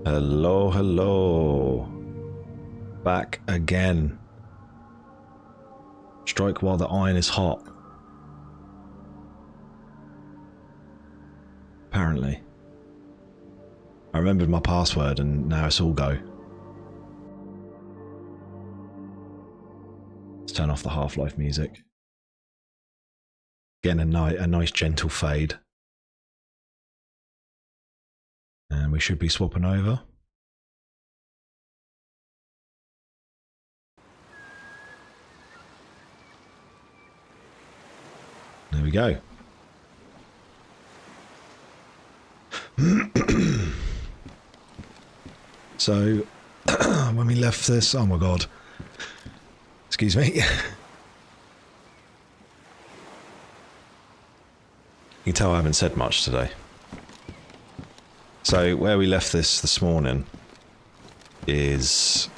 Hello, hello. Back again. Strike while the iron is hot. Apparently. I remembered my password and now it's all go. Let's turn off the Half-Life music. Getting a nice gentle fade. And we should be swapping over. There we go. So, when we left this, oh my god. Excuse me. You can tell I haven't said much today. So, where we left this morning is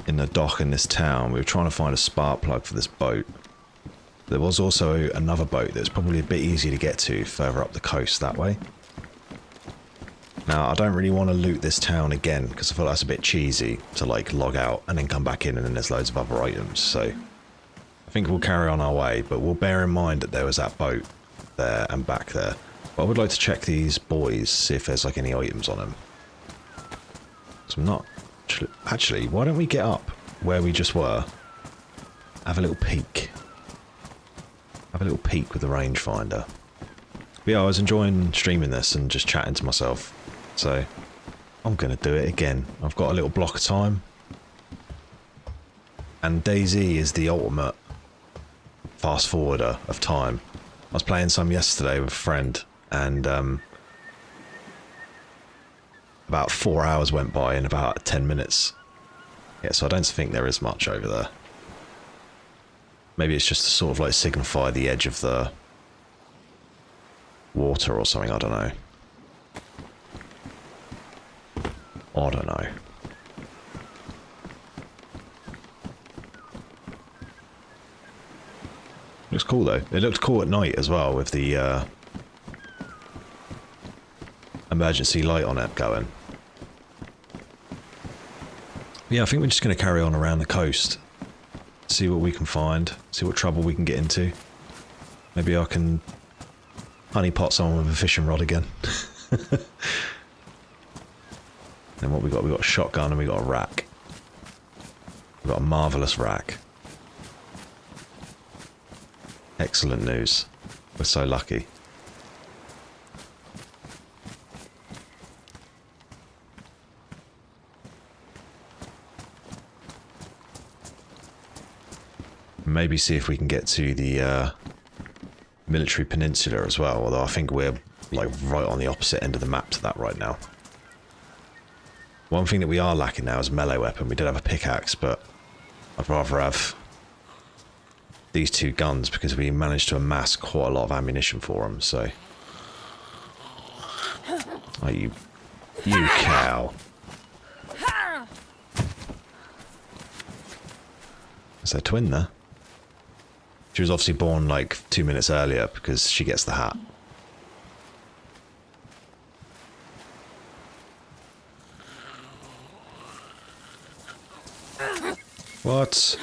in the dock in this town. We were trying to find a spark plug for this boat. There was also another boat that's probably a bit easier to get to further up the coast that way. Now, I don't really want to loot this town again because I feel that's a bit cheesy to like log out and then come back in and then there's loads of other items. So I think we'll carry on our way, but we'll bear in mind that there was that boat there and back there. But I would like to check these buoys, see if there's like any items on them. So I'm not... Actually, why don't we get up where we just were? Have a little peek. Have a little peek with the rangefinder. But yeah, I was enjoying streaming this and just chatting to myself. So, I'm going to do it again. I've got a little block of time. And DayZ is the ultimate fast forwarder of time. I was playing some yesterday with a friend and about 4 hours went by in about 10 minutes. Yeah, so I don't think there is much over there. Maybe it's just to sort of like signify the edge of the water or something, I don't know. I don't know. Looks cool though. It looked cool at night as well with the emergency light on it going. Yeah, I think we're just going to carry on around the coast. See what we can find. See what trouble we can get into. Maybe I can honeypot someone with a fishing rod again. Then what we got? We got a shotgun and we got a rack. We got a marvellous rack. Excellent news. We're so lucky. Maybe see if we can get to the military peninsula as well, although I think we're like right on the opposite end of the map to that right now. One thing that we are lacking now is a melee weapon. We did have a pickaxe, but I'd rather have these two guns because we managed to amass quite a lot of ammunition for them, so... Oh, you cow. Is there a twin there? She was obviously born like 2 minutes earlier because she gets the hat. What?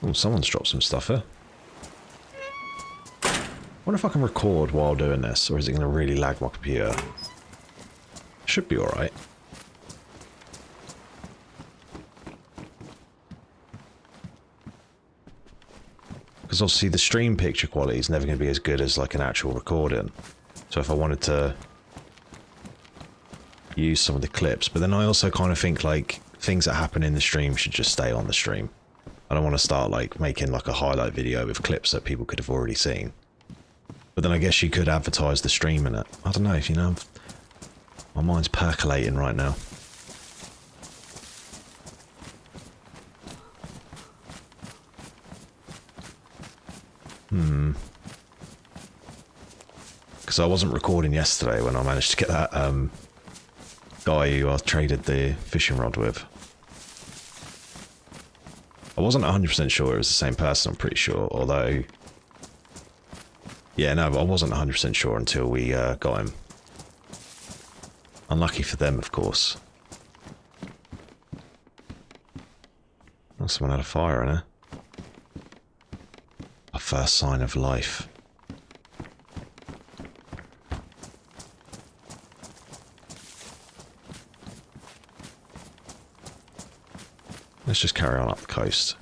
Oh, someone's dropped some stuff here. I wonder if I can record while doing this, or is it going to really lag my computer? Should be alright. Because obviously the stream picture quality is never going to be as good as like an actual recording. So if I wanted to use some of the clips, but then I also kind of think like things that happen in the stream should just stay on the stream. I don't want to start like making like a highlight video with clips that people could have already seen. But then I guess you could advertise the stream in it. I don't know, you know, my mind's percolating right now. Because I wasn't recording yesterday when I managed to get that guy who I traded the fishing rod with. I wasn't 100% sure it was the same person, I'm pretty sure, although... Yeah, no, I wasn't 100% sure until we got him. Unlucky for them, of course. Oh, someone had a fire in her. A first sign of life. Let's just carry on up the coast.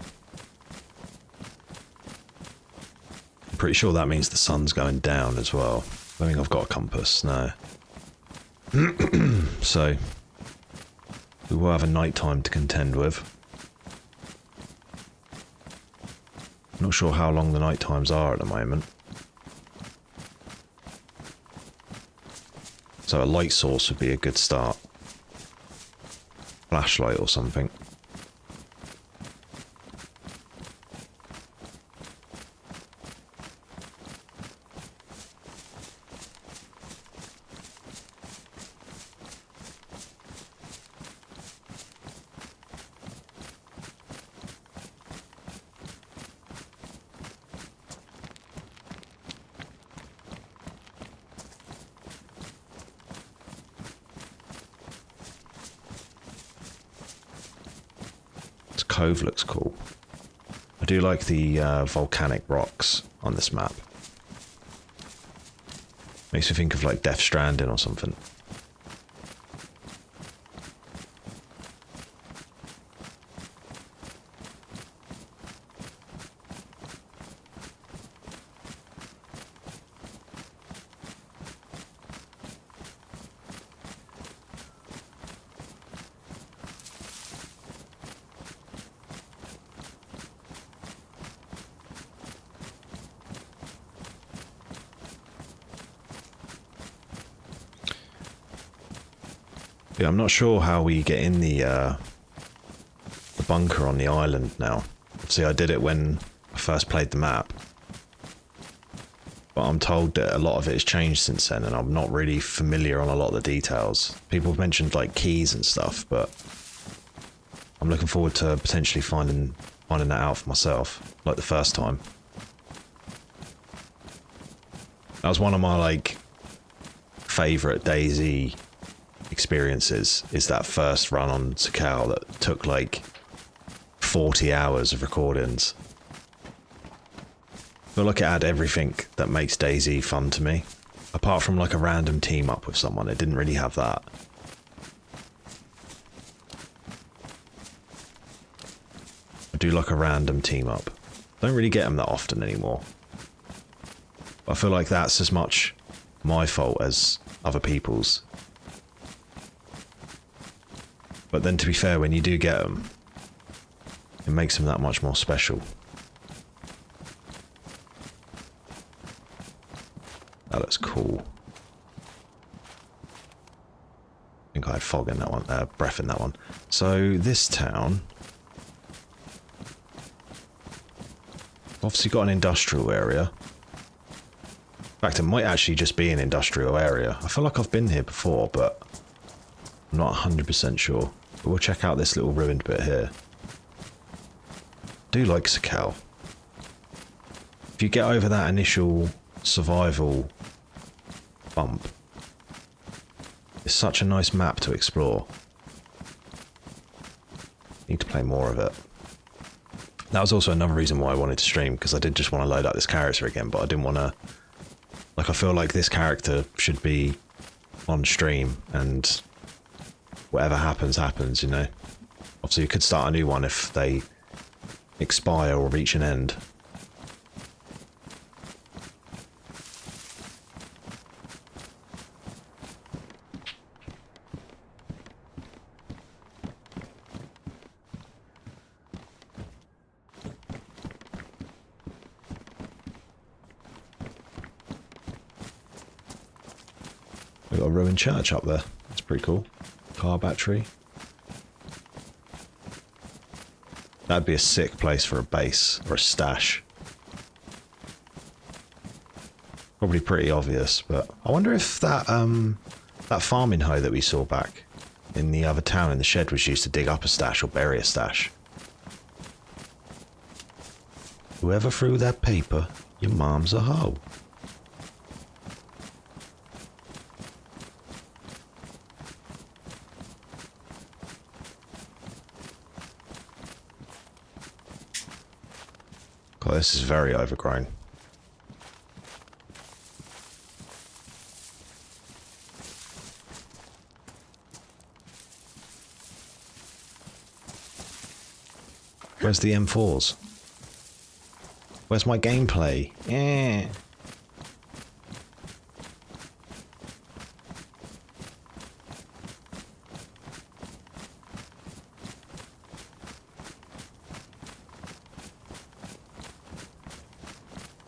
I'm pretty sure that means the sun's going down as well. I think I've got a compass, no. So, we will have a night time to contend with. Not sure how long the night times are at the moment. So a light source would be a good start. Flashlight or something. Cove looks cool. I do like the volcanic rocks on this map. Makes me think of like Death Stranding or something. Yeah, I'm not sure how we get in the bunker on the island now. See, I did it when I first played the map. But I'm told that a lot of it has changed since then, and I'm not really familiar on a lot of the details. People have mentioned like keys and stuff, but I'm looking forward to potentially finding that out for myself, like the first time. That was one of my like favourite DayZ experiences, is that first run on Sakhal that took like 40 hours of recordings. I feel like it had everything that makes DayZ fun to me. Apart from like a random team up with someone, it didn't really have that. I do like a random team up. Don't really get them that often anymore. But I feel like that's as much my fault as other people's. But then to be fair, when you do get them, it makes them that much more special. That looks cool. I think I had fog in that one, breath in that one. So this town, obviously got an industrial area. In fact, it might actually just be an industrial area. I feel like I've been here before, but I'm not 100% sure. But we'll check out this little ruined bit here. I do like Sakhal. If you get over that initial survival bump, it's such a nice map to explore. Need to play more of it. That was also another reason why I wanted to stream, because I did just want to load up this character again, but I didn't want to... Like, I feel like this character should be on stream, and whatever happens, happens, you know? Obviously, you could start a new one if they expire or reach an end. We've got a ruined church up there. That's pretty cool. Car battery. That'd be a sick place for a base or a stash. Probably pretty obvious, but I wonder if that that farming hoe that we saw back in the other town in the shed was used to dig up a stash or bury a stash. Whoever threw that paper, your mom's a hoe. God, this is very overgrown. Where's the M4s? Where's my gameplay? Yeah.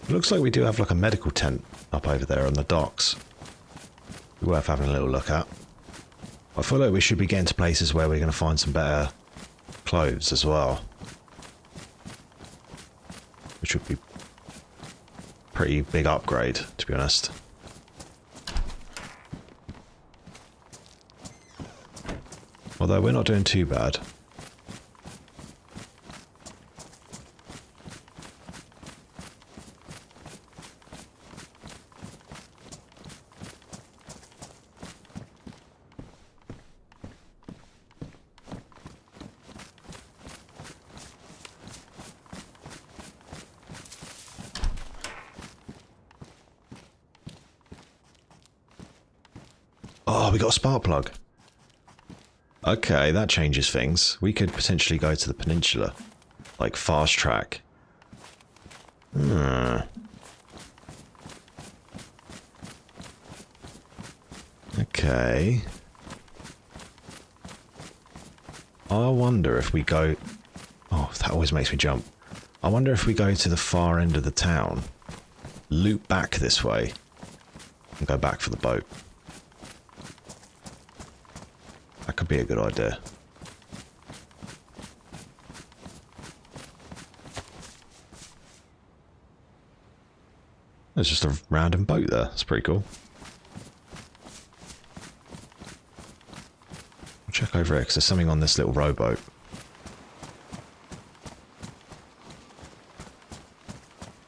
It looks like we do have like a medical tent up over there on the docks. Be worth having a little look at. I feel like we should be getting to places where we're going to find some better clothes as well. Which would be a pretty big upgrade, to be honest. Although we're not doing too bad. Oh, we got a spark plug. Okay, that changes things. We could potentially go to the peninsula. Like, fast track. Okay. I wonder if we go... Oh, that always makes me jump. I wonder if we go to the far end of the town, loop back this way, and go back for the boat. That could be a good idea. There's just a random boat there. That's pretty cool. I'll check over here because there's something on this little rowboat.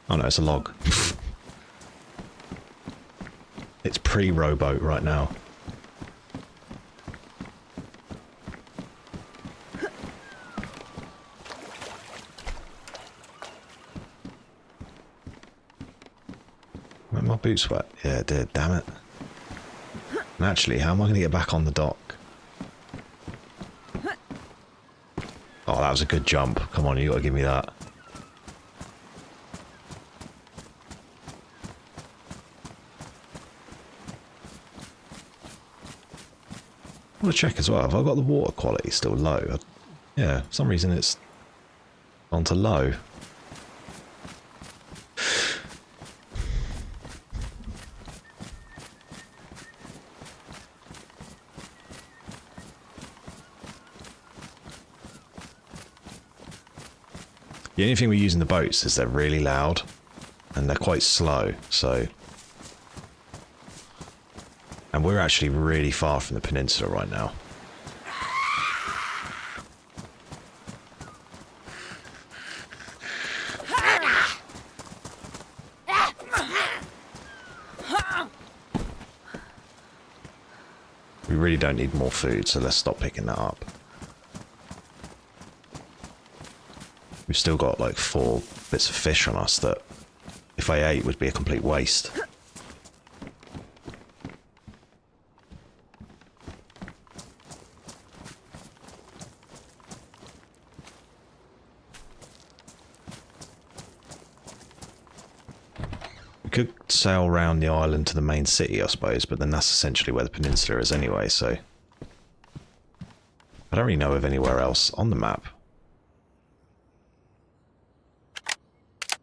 Oh no, it's a log. It's pre-rowboat right now. Went my boots wet? Yeah, it did, damn it. And actually, how am I going to get back on the dock? Oh, that was a good jump. Come on, you got to give me that. I want to check as well. Have I got the water quality still low? Yeah, for some reason it's on to low. The only thing we use in the boats is they're really loud and they're quite slow, so... And we're actually really far from the peninsula right now. We really don't need more food, so let's stop picking that up. We've still got like 4 bits of fish on us that, if I ate, would be a complete waste. We could sail around the island to the main city, I suppose, but then that's essentially where the peninsula is anyway, so... I don't really know of anywhere else on the map.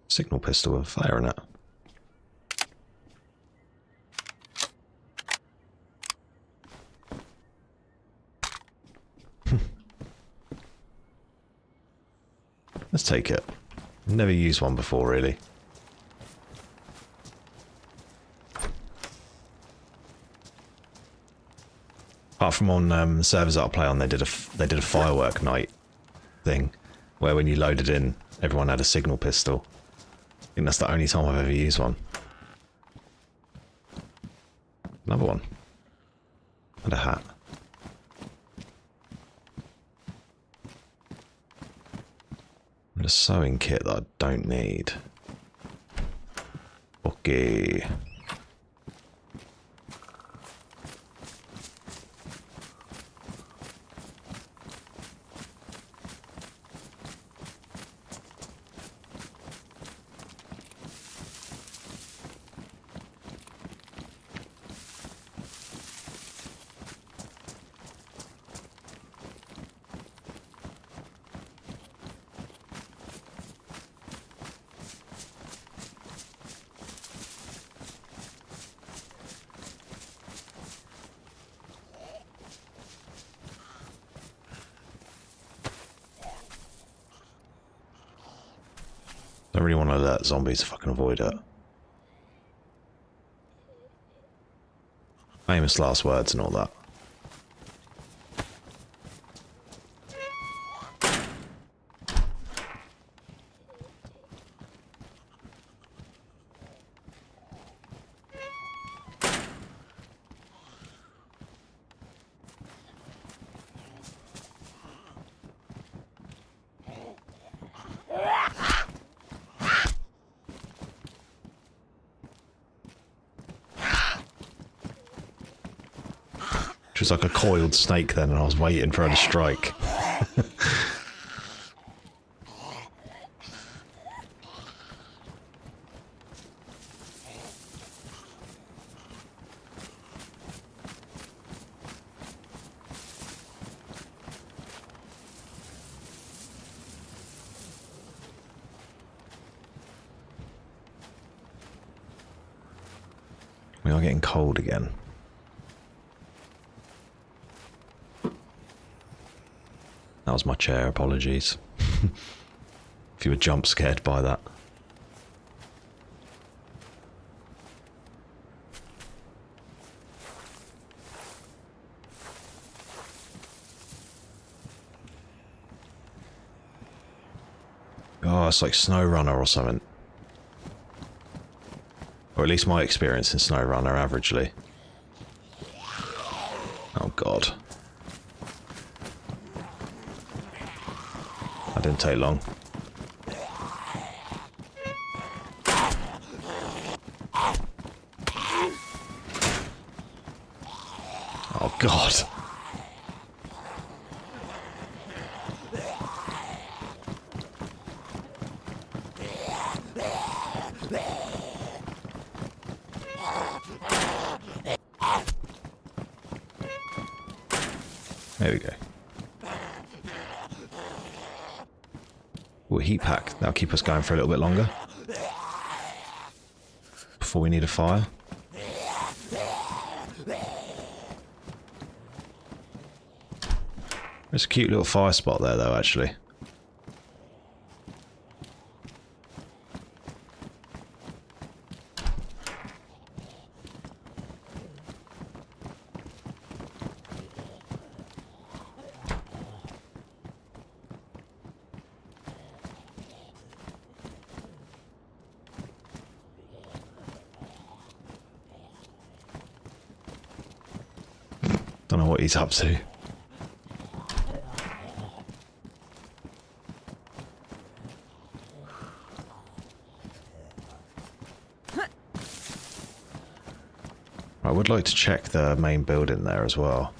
Signal pistol with a flare in it. Let's take it. Never used one before, really. Apart from on the servers that I play on, they did a firework night thing, where when you loaded in, everyone had a signal pistol. think that's the only time I've ever used one. Another one. And a hat. And a sewing kit that I don't need. Okay. Don't really want to alert zombies if I can avoid it. Famous last words and all that. She was like a coiled snake then, and I was waiting for her to strike. We are getting cold again. That was my chair, apologies. If you were jump scared by that. Oh, it's like SnowRunner or something. Or at least my experience in SnowRunner, averagely. Oh god. That didn't take long. Oh god. There we go. Ooh, a heat pack. That'll keep us going for a little bit longer. Before we need a fire. There's a cute little fire spot there though, actually. Don't know what he's up to. I would like to check the main building there as well.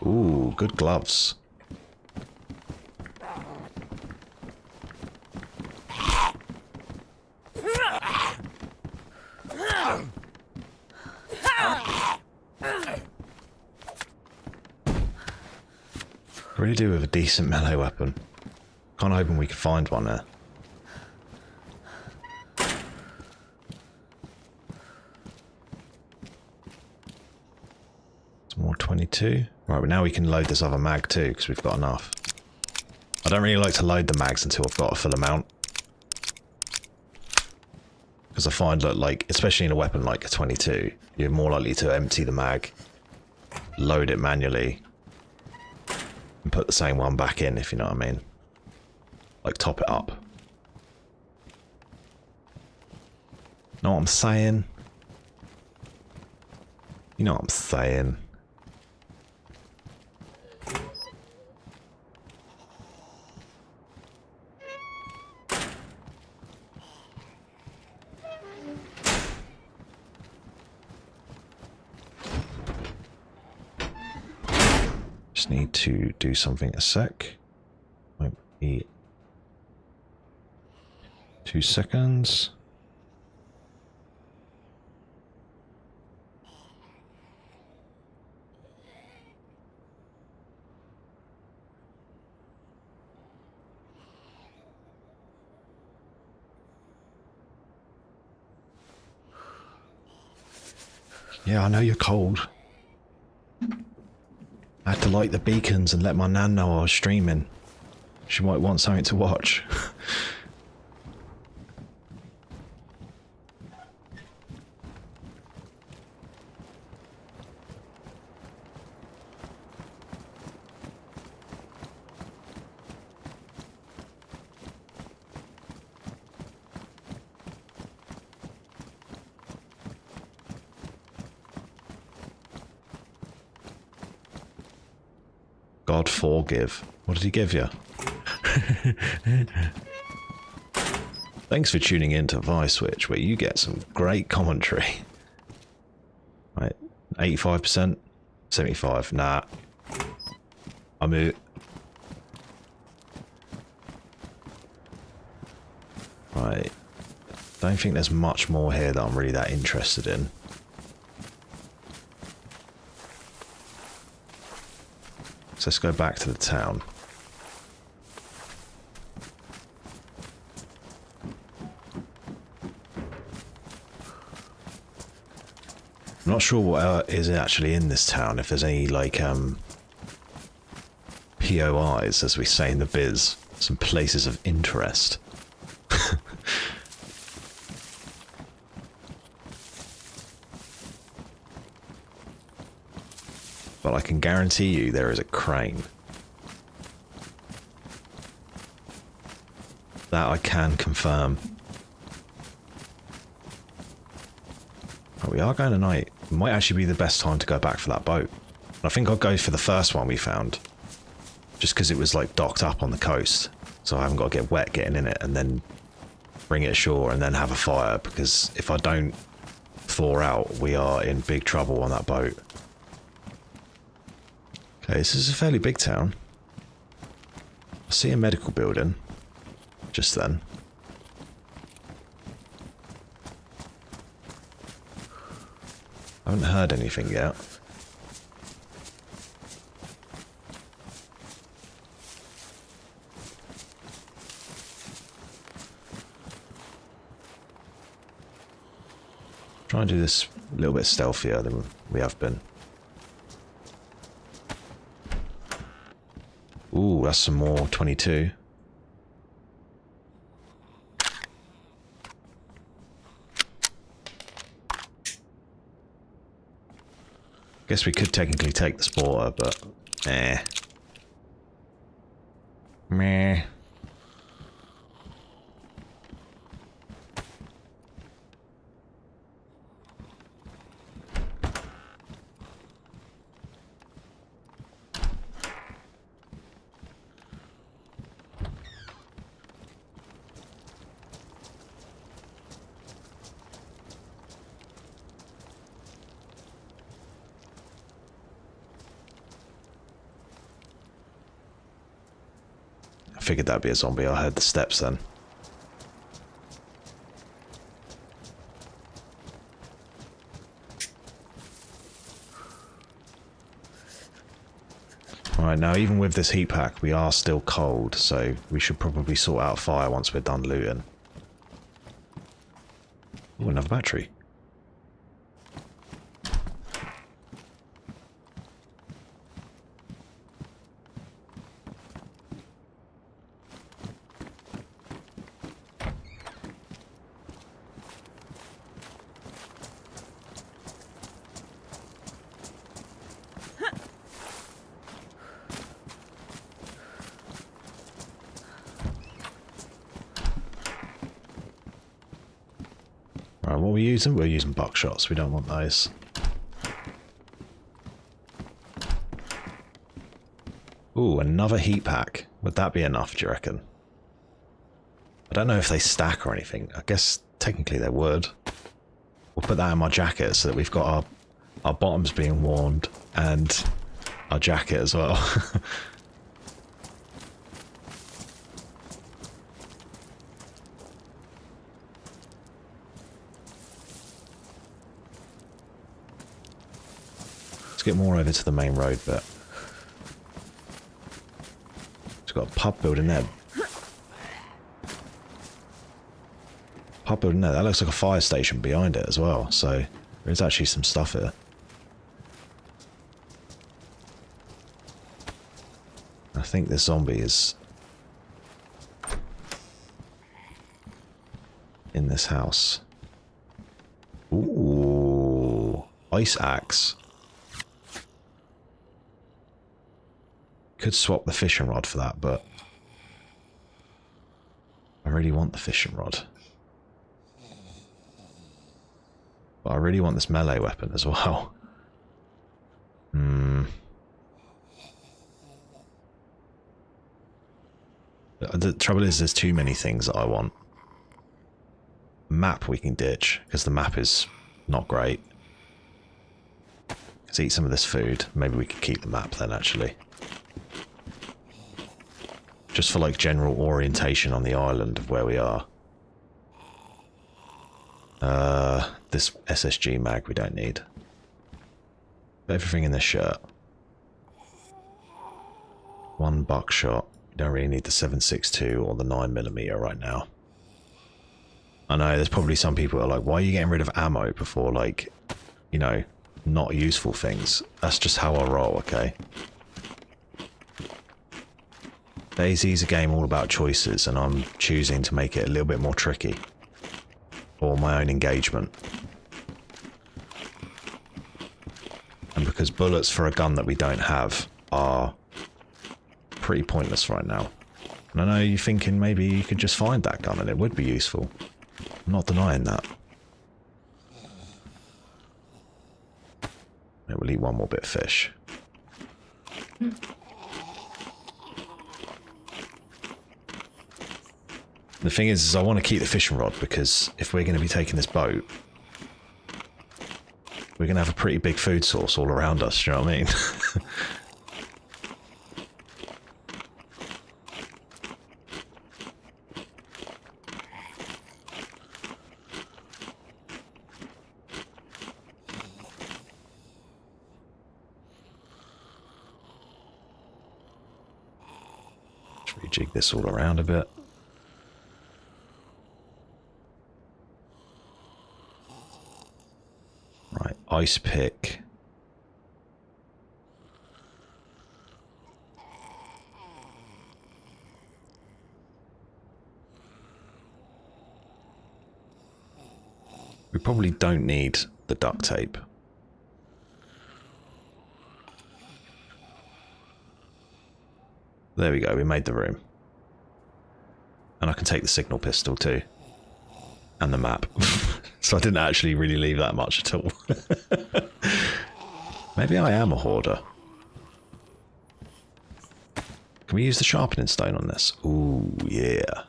Ooh, good gloves. I really do with a decent melee weapon. Kinda hoping we could find one there. It's more 22. Right, but now we can load this other mag too, because we've got enough. I don't really like to load the mags until I've got a full amount. Because I find that, like, especially in a weapon like a 22, you're more likely to empty the mag, load it manually, and put the same one back in, if you know what I mean. Like, top it up. Know what I'm saying? You know what I'm saying. Just need to do something a sec. Might be 2 seconds. Yeah, I know you're cold. I had to light the beacons and let my nan know I was streaming. She might want something to watch. God forgive. What did he give you? Thanks for tuning in to Switch, where you get some great commentary. Right, 85%? 75? Nah. I'm out. Right. Don't think there's much more here that I'm really that interested in. So let's go back to the town. I'm not sure what is actually in this town, if there's any, like, POIs, as we say in the biz. Some places of interest. But I can guarantee you there is a crane. That I can confirm. Oh, we are going tonight. It might actually be the best time to go back for that boat. I think I'll go for the first one we found. Just because it was like docked up on the coast. So I haven't got to get wet getting in it and then bring it ashore and then have a fire. Because if I don't thaw out, we are in big trouble on that boat. Okay, this is a fairly big town. I see a medical building. Just then. I haven't heard anything yet. Try and do this a little bit stealthier than we have been. Ooh, that's some more 22. Guess we could technically take the sporter, but eh. Meh. I figured that'd be a zombie. I heard the steps then. Alright, now even with this heat pack, we are still cold, so we should probably sort out fire once we're done looting. Ooh, another battery. what are we using? We're using buckshots. We don't want those. Ooh, another heat pack. Would that be enough, do you reckon? I don't know if they stack or anything. I guess technically they would. We'll put that in my jacket so that we've got our bottoms being warmed and our jacket as well. Let's get more over to the main road bit. It's got a pub building there. Pub building there. That looks like a fire station behind it as well. So there's actually some stuff here. I think this zombie is in this house. Ooh, ice axe. Could swap the fishing rod for that, but I really want the fishing rod. But I really want this melee weapon as well. The trouble is there's too many things that I want. Map we can ditch, because the map is not great. Let's eat some of this food. Maybe we could keep the map then, actually. Just for like general orientation on the island of where we are. This SSG mag we don't need. Everything in this shirt. One buckshot. We don't really need the 7.62 or the 9mm right now. I know there's probably some people who are like, why are you getting rid of ammo before, like, you know, not useful things? That's just how I roll, okay? DayZ's a game all about choices, and I'm choosing to make it a little bit more tricky. For my own engagement. And because bullets for a gun that we don't have are pretty pointless right now. And I know you're thinking maybe you could just find that gun and it would be useful. I'm not denying that. Maybe we'll eat one more bit of fish. The thing is I want to keep the fishing rod because if we're going to be taking this boat, we're going to have a pretty big food source all around us, do you know what I mean? Let's rejig this all around a bit. Ice pick. We probably don't need the duct tape. There we go, we made the room. And I can take the signal pistol too. And the map. So I didn't actually really leave that much at all. Maybe I am a hoarder. Can we use the sharpening stone on this? Ooh, yeah.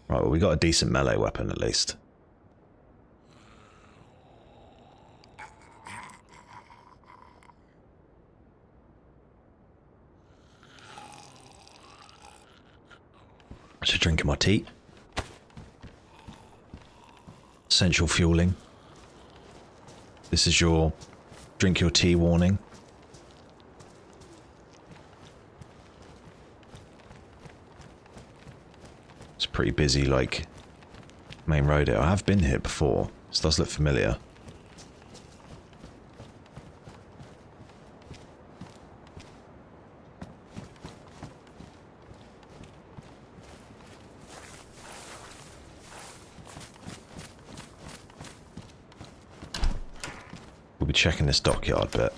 Right, well, we got a decent melee weapon at least. Just drinking my tea. Essential fueling. This is your drink your tea warning. It's pretty busy, like, main road here. I have been here before. This does look familiar. We'll be checking this dockyard bit.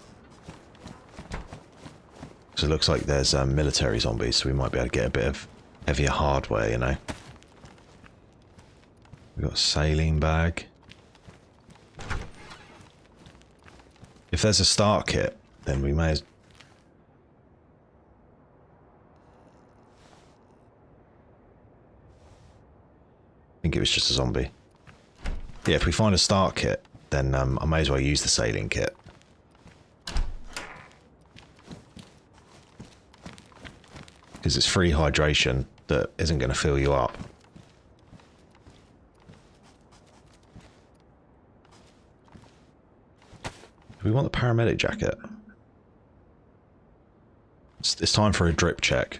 Because it looks like there's military zombies, so we might be able to get a bit of heavier hardware, you know. We've got Got a saline bag. If there's a start kit, then we may as... I think it was just a zombie. Yeah, if we find a start kit, then I may as well use the saline kit. Because it's free hydration that isn't going to fill you up. Do we want the paramedic jacket? It's time for a drip check.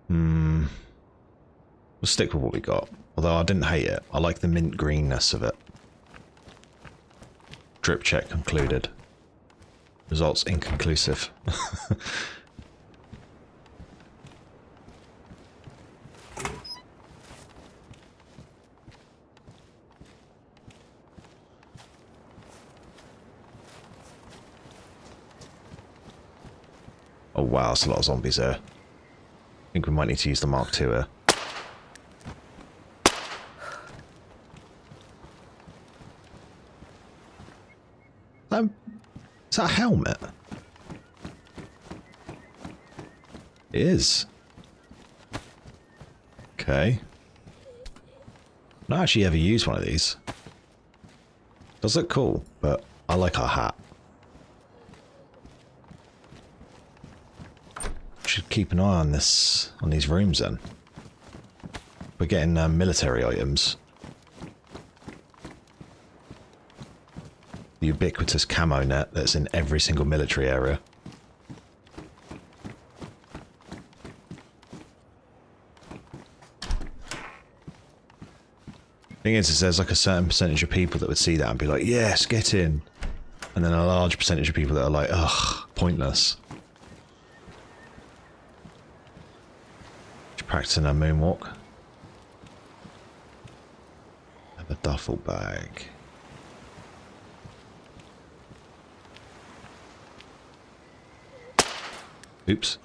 We'll stick with what we got. Although I didn't hate it. I like the mint greenness of it. Drip check concluded. Results inconclusive. Oh wow, that's a lot of zombies there. I think we might need to use the Mark II here. Is that a helmet? It is. Okay. I've not actually ever used one of these. Does look cool, but I like our hat. Should keep an eye on this, on these rooms then. We're getting military items. The ubiquitous camo net that's in every single military area. Thing is there's like a certain percentage of people that would see that and be like, yes, get in. And then a large percentage of people that are like, ugh, pointless. Just practicing a moonwalk. Have a duffel bag. Oops.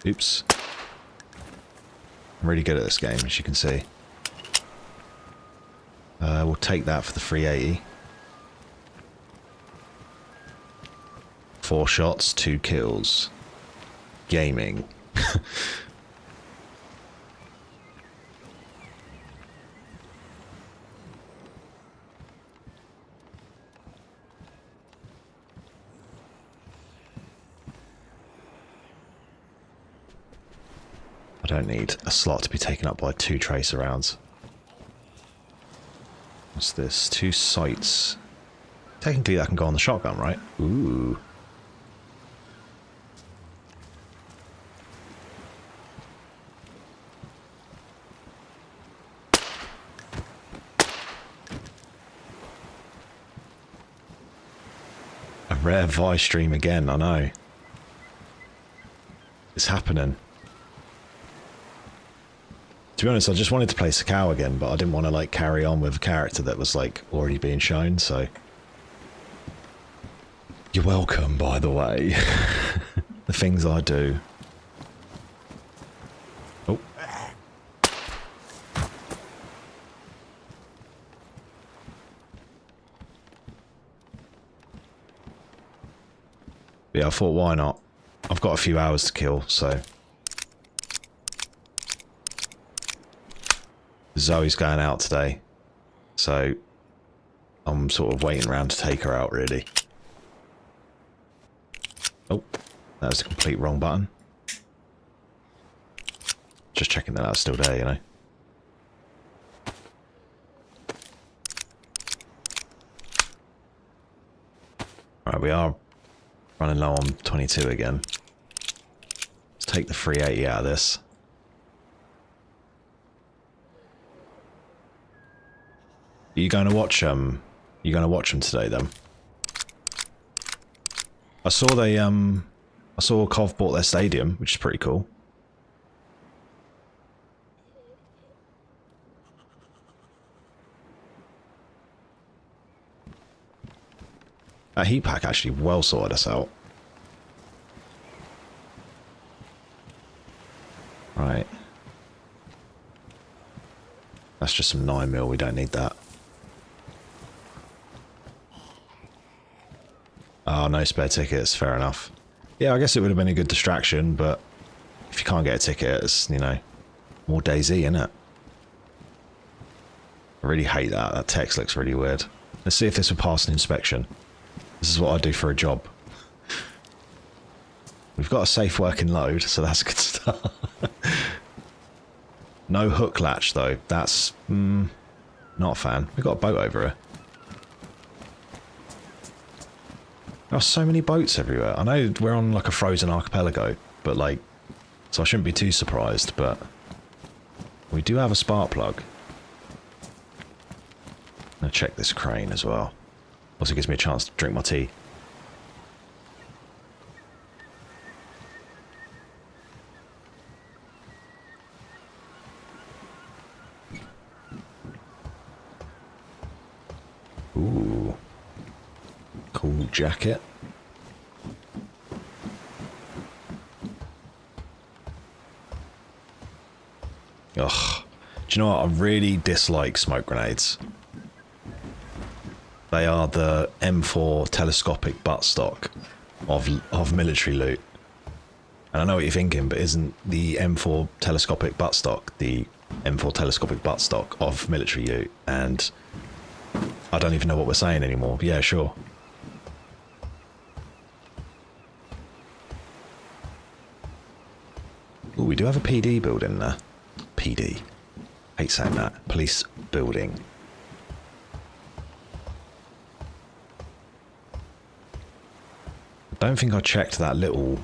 Oops. I'm really good at this game, as you can see. We'll take that for the 380. 4 shots, 2 kills. Gaming. I don't need a slot to be taken up by 2 tracer rounds. What's this? 2 sights. Technically that can go on the shotgun, right? Ooh. A rare Vi stream again, I know. It's happening. To be honest, I just wanted to play Sakhal again, but I didn't want to like carry on with a character that was like already being shown, so... You're welcome, by the way. The things I do. Oh. Yeah, I thought, why not? I've got a few hours to kill, so... Zoe's going out today, so I'm sort of waiting around to take her out, really. Oh, that was the complete wrong button. Just checking that that's still there, you know. Right, we are running low on 22 again. Let's take the 380 out of this. Are you going to watch them today then? I saw they I saw Cov bought their stadium, which is pretty cool. That heat pack actually well sorted us out. Right. That's just some 9mm, we don't need that. Oh, no spare tickets, fair enough. Yeah, I guess it would have been a good distraction, but if you can't get a ticket, it's, you know, more DayZ, innit? I really hate that. That text looks really weird. Let's see if this will pass an inspection. This is what I do for a job. We've got a safe working load, so that's a good start. No hook latch, though. That's... not a fan. We've got a boat over here. There are so many boats everywhere. I know we're on, like, a frozen archipelago, but, like... So I shouldn't be too surprised, but... We do have a spark plug. I'm gonna check this crane as well. Also gives me a chance to drink my tea. Ooh. Cool jacket. Ugh. Do you know what? I really dislike smoke grenades. They are the M4 telescopic buttstock of military loot. And I know what you're thinking, but isn't the M4 telescopic buttstock the M4 telescopic buttstock of military loot? And I don't even know what we're saying anymore. But yeah, sure. Ooh, we do have a PD building there. PD. Hate saying that. Police building. I don't think I checked that little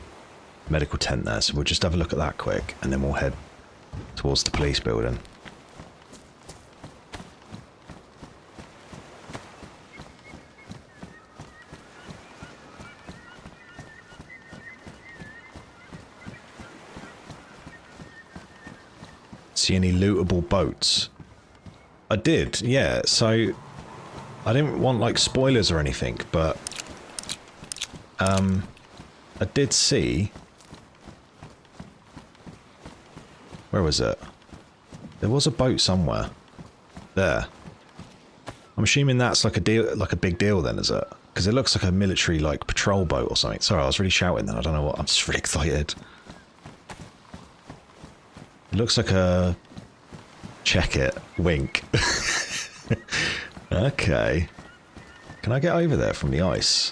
medical tent there, so we'll just have a look at that quick, and then we'll head towards the police building. See any lootable boats? I did, yeah, so I didn't want like spoilers or anything, but I did see... Where was it? There was a boat somewhere. There. I'm assuming that's like a deal, like a big deal then, is it? Because it looks like a military like patrol boat or something. Sorry, I was really shouting then. I don't know what. I'm just really excited. It looks like a... Check it. Wink. Okay. Can I get over there from the ice?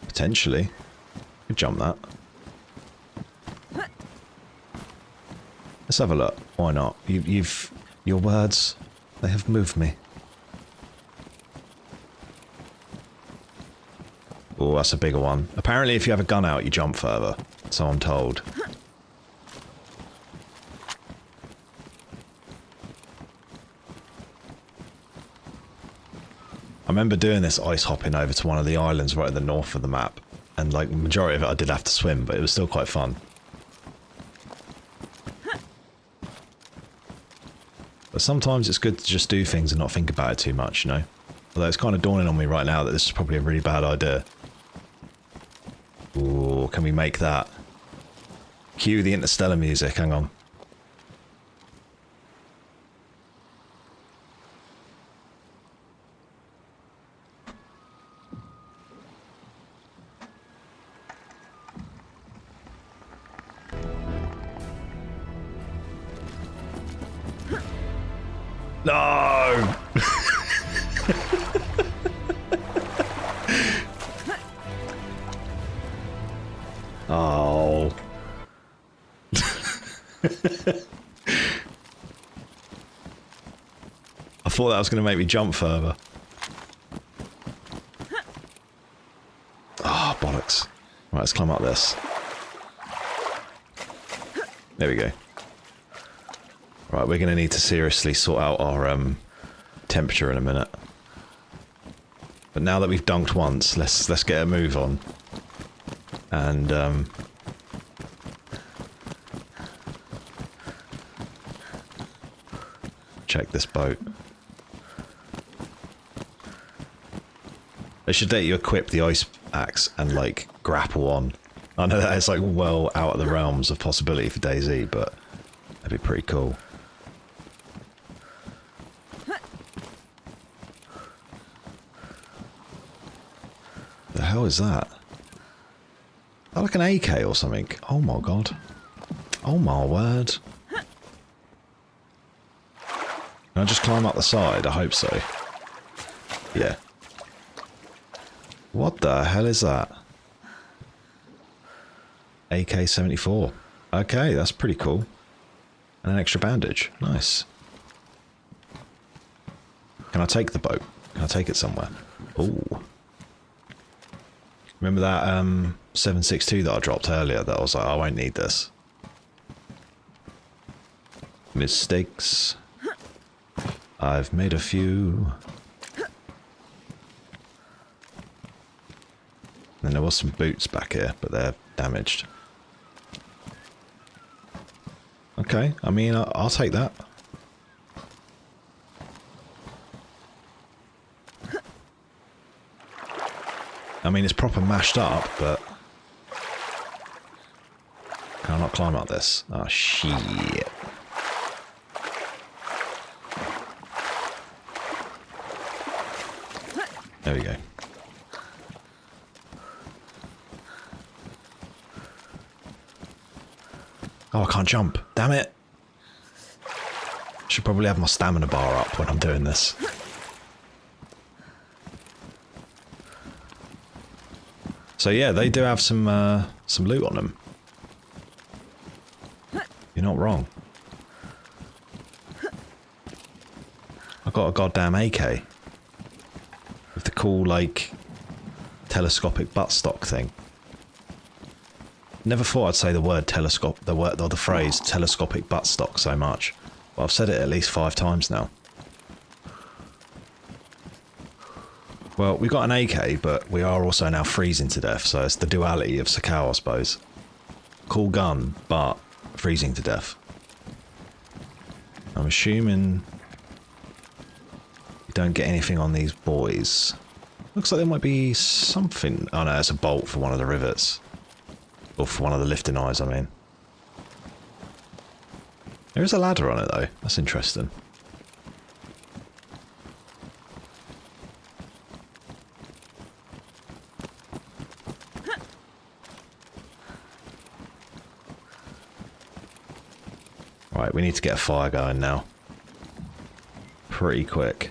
Potentially. Could jump that. Let's have a look. Why not? Your words, they have moved me. Oh, that's a bigger one. Apparently if you have a gun out, you jump further. So I'm told. I remember doing this ice hopping over to one of the islands right at the north of the map. And like the majority of it I did have to swim, but it was still quite fun. But sometimes it's good to just do things and not think about it too much, you know? Although it's kind of dawning on me right now that this is probably a really bad idea. Ooh, can we make that? Cue the Interstellar music, hang on. No! Oh. I thought that was going to make me jump further. Oh, bollocks. Right, let's climb up this. There we go. Right, we're going to need to seriously sort out our temperature in a minute. But now that we've dunked once, let's get a move on. And check this boat. They should let you equip the ice axe and like grapple on I know that it's like well out of the realms of possibility for DayZ, but that'd be pretty cool. The hell is that? Is that like an AK or something? Oh my god. Oh my word. Can I just climb up the side? I hope so. Yeah. What the hell is that? AK-74. Okay, that's pretty cool. And an extra bandage. Nice. Can I take the boat? Can I take it somewhere? Ooh. Remember that 7.62 that I dropped earlier that I was like, I won't need this. Mistakes. I've made a few. And there was some boots back here, but they're damaged. Okay, I mean, I'll take that. I mean, it's proper mashed up, but... Can I not climb up this? Oh, shit. There we go. Oh, I can't jump. Damn it. Should probably have my stamina bar up when I'm doing this. So yeah, they do have some loot on them. You're not wrong. I got a goddamn AK. With the cool, like, telescopic buttstock thing. Never thought I'd say the word the phrase telescopic buttstock so much. But I've said it at least 5 times now. Well, we got an AK, but we are also now freezing to death, so it's the duality of Sakhal, I suppose. Cool gun, but freezing to death. I'm assuming we don't get anything on these boys. Looks like there might be something. Oh no, it's a bolt for one of the rivets. Or for one of the lifting eyes, I mean. There is a ladder on it though, that's interesting. Right, we need to get a fire going now. Pretty quick.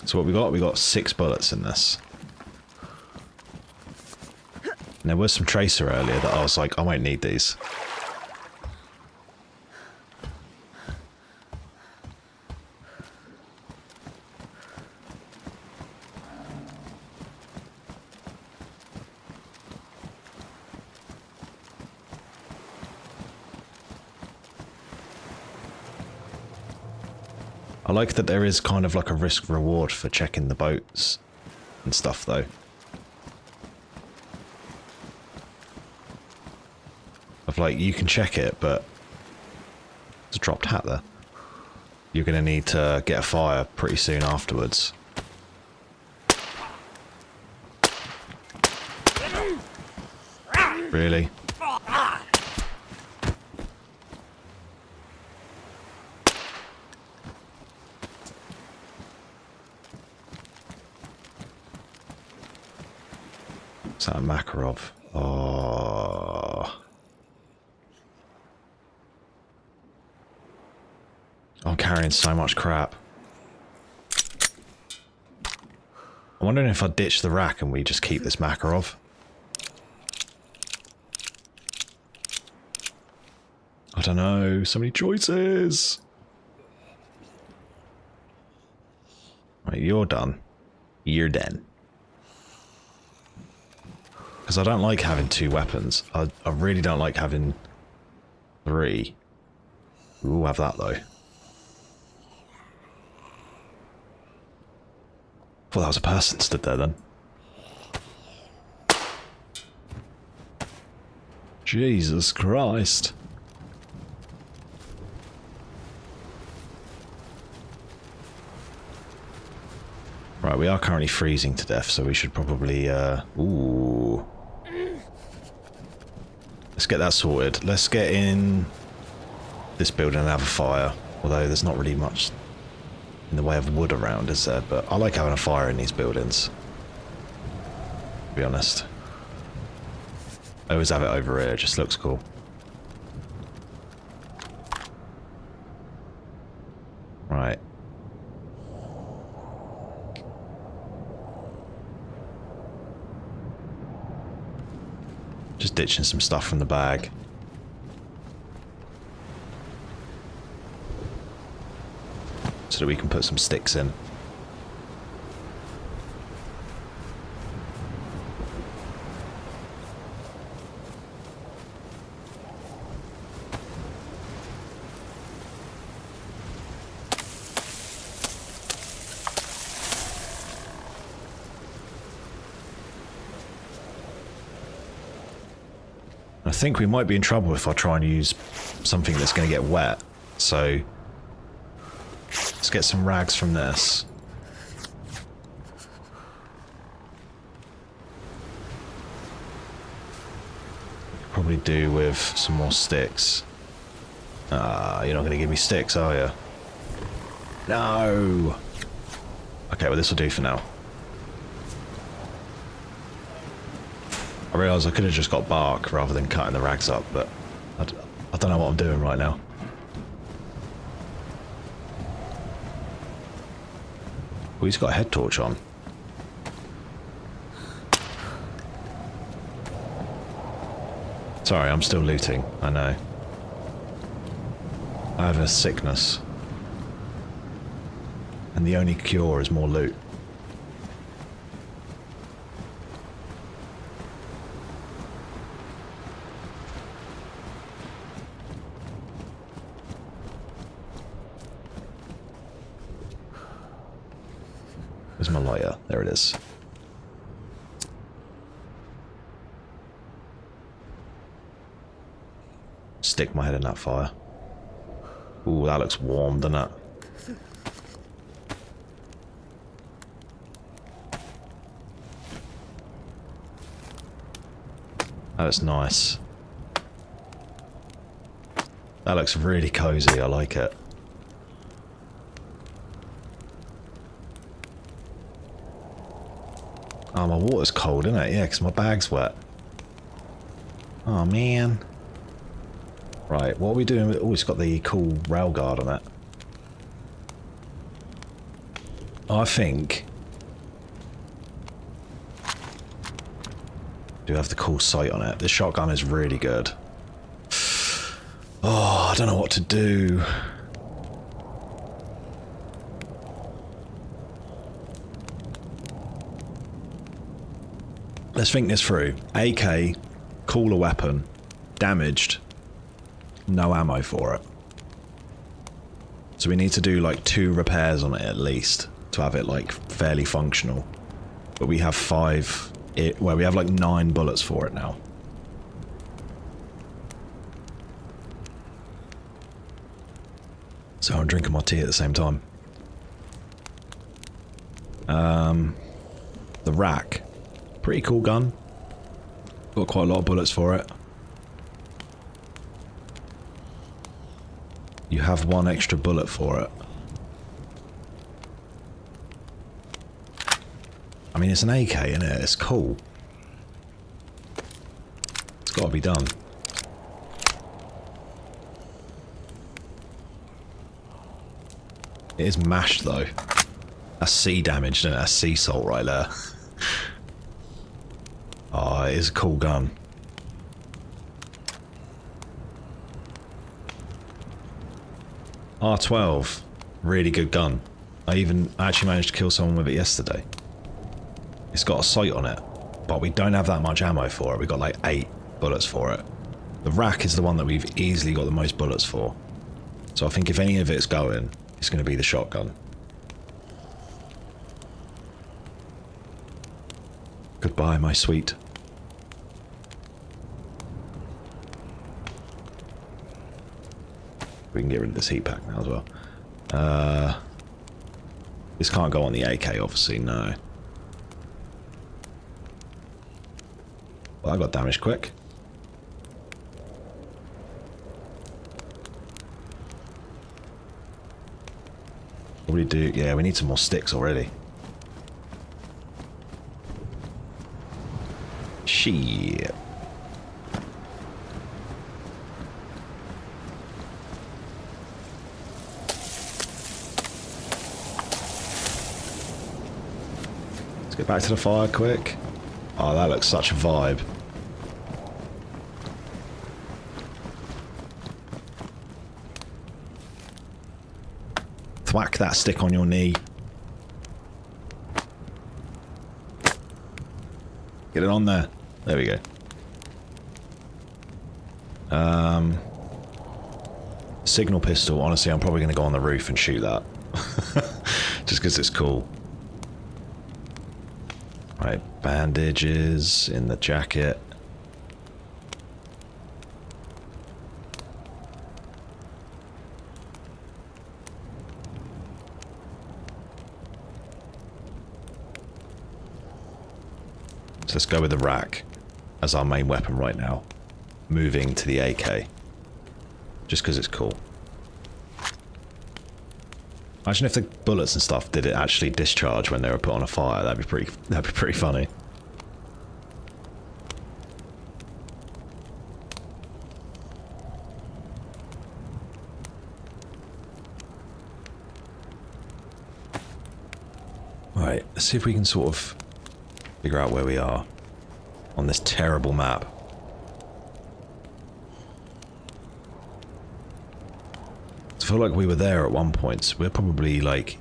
So what we got? We got 6 bullets in this. And there was some tracer earlier that I was like, I won't need these. I like that there is kind of like a risk reward for checking the boats and stuff though. Of like, you can check it, but it's a dropped hat there. You're going to need to get a fire pretty soon afterwards. Really? Is that a Makarov? Oh. I'm carrying so much crap. I'm wondering if I ditch the rack and we just keep this Makarov. I don't know, so many choices. Right, you're done. You're done. Because I don't like having 2 weapons. I really don't like having 3. We'll have that though. Thought that was a person stood there then. Jesus Christ. Right, we are currently freezing to death, so we should probably, ooh. Let's get that sorted. Let's get in this building and have a fire. Although there's not really much in the way of wood around, is there? But I like having a fire in these buildings. To be honest. I always have it over here, it just looks cool. Right. Just ditching some stuff from the bag. So that we can put some sticks in. I think we might be in trouble if I try and use something that's going to get wet. So let's get some rags from this. Probably do with some more sticks. Ah, you're not going to give me sticks, are you? No! Okay, well this will do for now. I realised I could have just got bark rather than cutting the rags up, but I don't know what I'm doing right now. Oh, he's got a head torch on. Sorry, I'm still looting, I know. I have a sickness. And the only cure is more loot. Where's my lighter? There it is. Stick my head in that fire. Ooh, that looks warm, doesn't it? That's nice. That looks really cozy, I like it. Oh, my water's cold, isn't it? Yeah, because my bag's wet. Oh, man. Right, what are we doing with... Oh, it's got the cool railguard on it. I think... do have the cool sight on it. The shotgun is really good. Oh, I don't know what to do. Let's think this through. AK, cooler weapon, damaged, no ammo for it. So we need to do like 2 repairs on it at least to have it like fairly functional. But we have 5, well we have like 9 bullets for it now. So I'm drinking my tea at the same time. The rack. Pretty cool gun. Got quite a lot of bullets for it. You have 1 extra bullet for it. I mean, it's an AK, isn't it? It's cool. It's got to be done. It is mashed, though. That's sea damage, isn't it? That's sea salt right there. Oh, it is a cool gun. R12. Really good gun. I actually managed to kill someone with it yesterday. It's got a sight on it, but we don't have that much ammo for it. We've got like 8 bullets for it. The rack is the one that we've easily got the most bullets for. So I think if any of it's going, it's going to be the shotgun. Goodbye, my sweet. We can get rid of this heat pack now as well. This can't go on the AK, obviously, no. Well, I got damaged quick. What do we do? Yeah, we need some more sticks already. Shit. Let's get back to the fire quick. Oh, that looks such a vibe. Thwack that stick on your knee. Get it on there. There we go. Signal pistol. Honestly, I'm probably going to go on the roof and shoot that. Just because it's cool. Right, bandages in the jacket. So let's go with the rack as our main weapon right now. Moving to the AK. Just because it's cool. Imagine if the bullets and stuff did it actually discharge when they were put on a fire. That'd be pretty funny. Right, let's see if we can sort of figure out where we are on this terrible map. I feel like we were there at one point. So we're probably like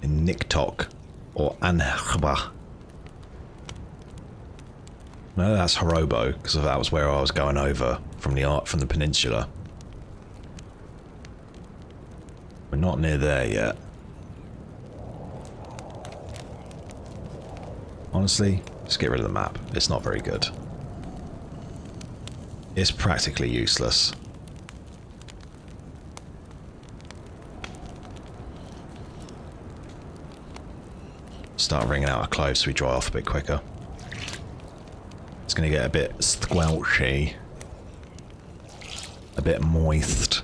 in Niktok or Anhba. No, that's Horobo, because that was where I was going over from the peninsula. We're not near there yet. Honestly, just get rid of the map. It's not very good. It's practically useless. Start wringing out our clothes so we dry off a bit quicker. It's going to get a bit squelchy. A bit moist.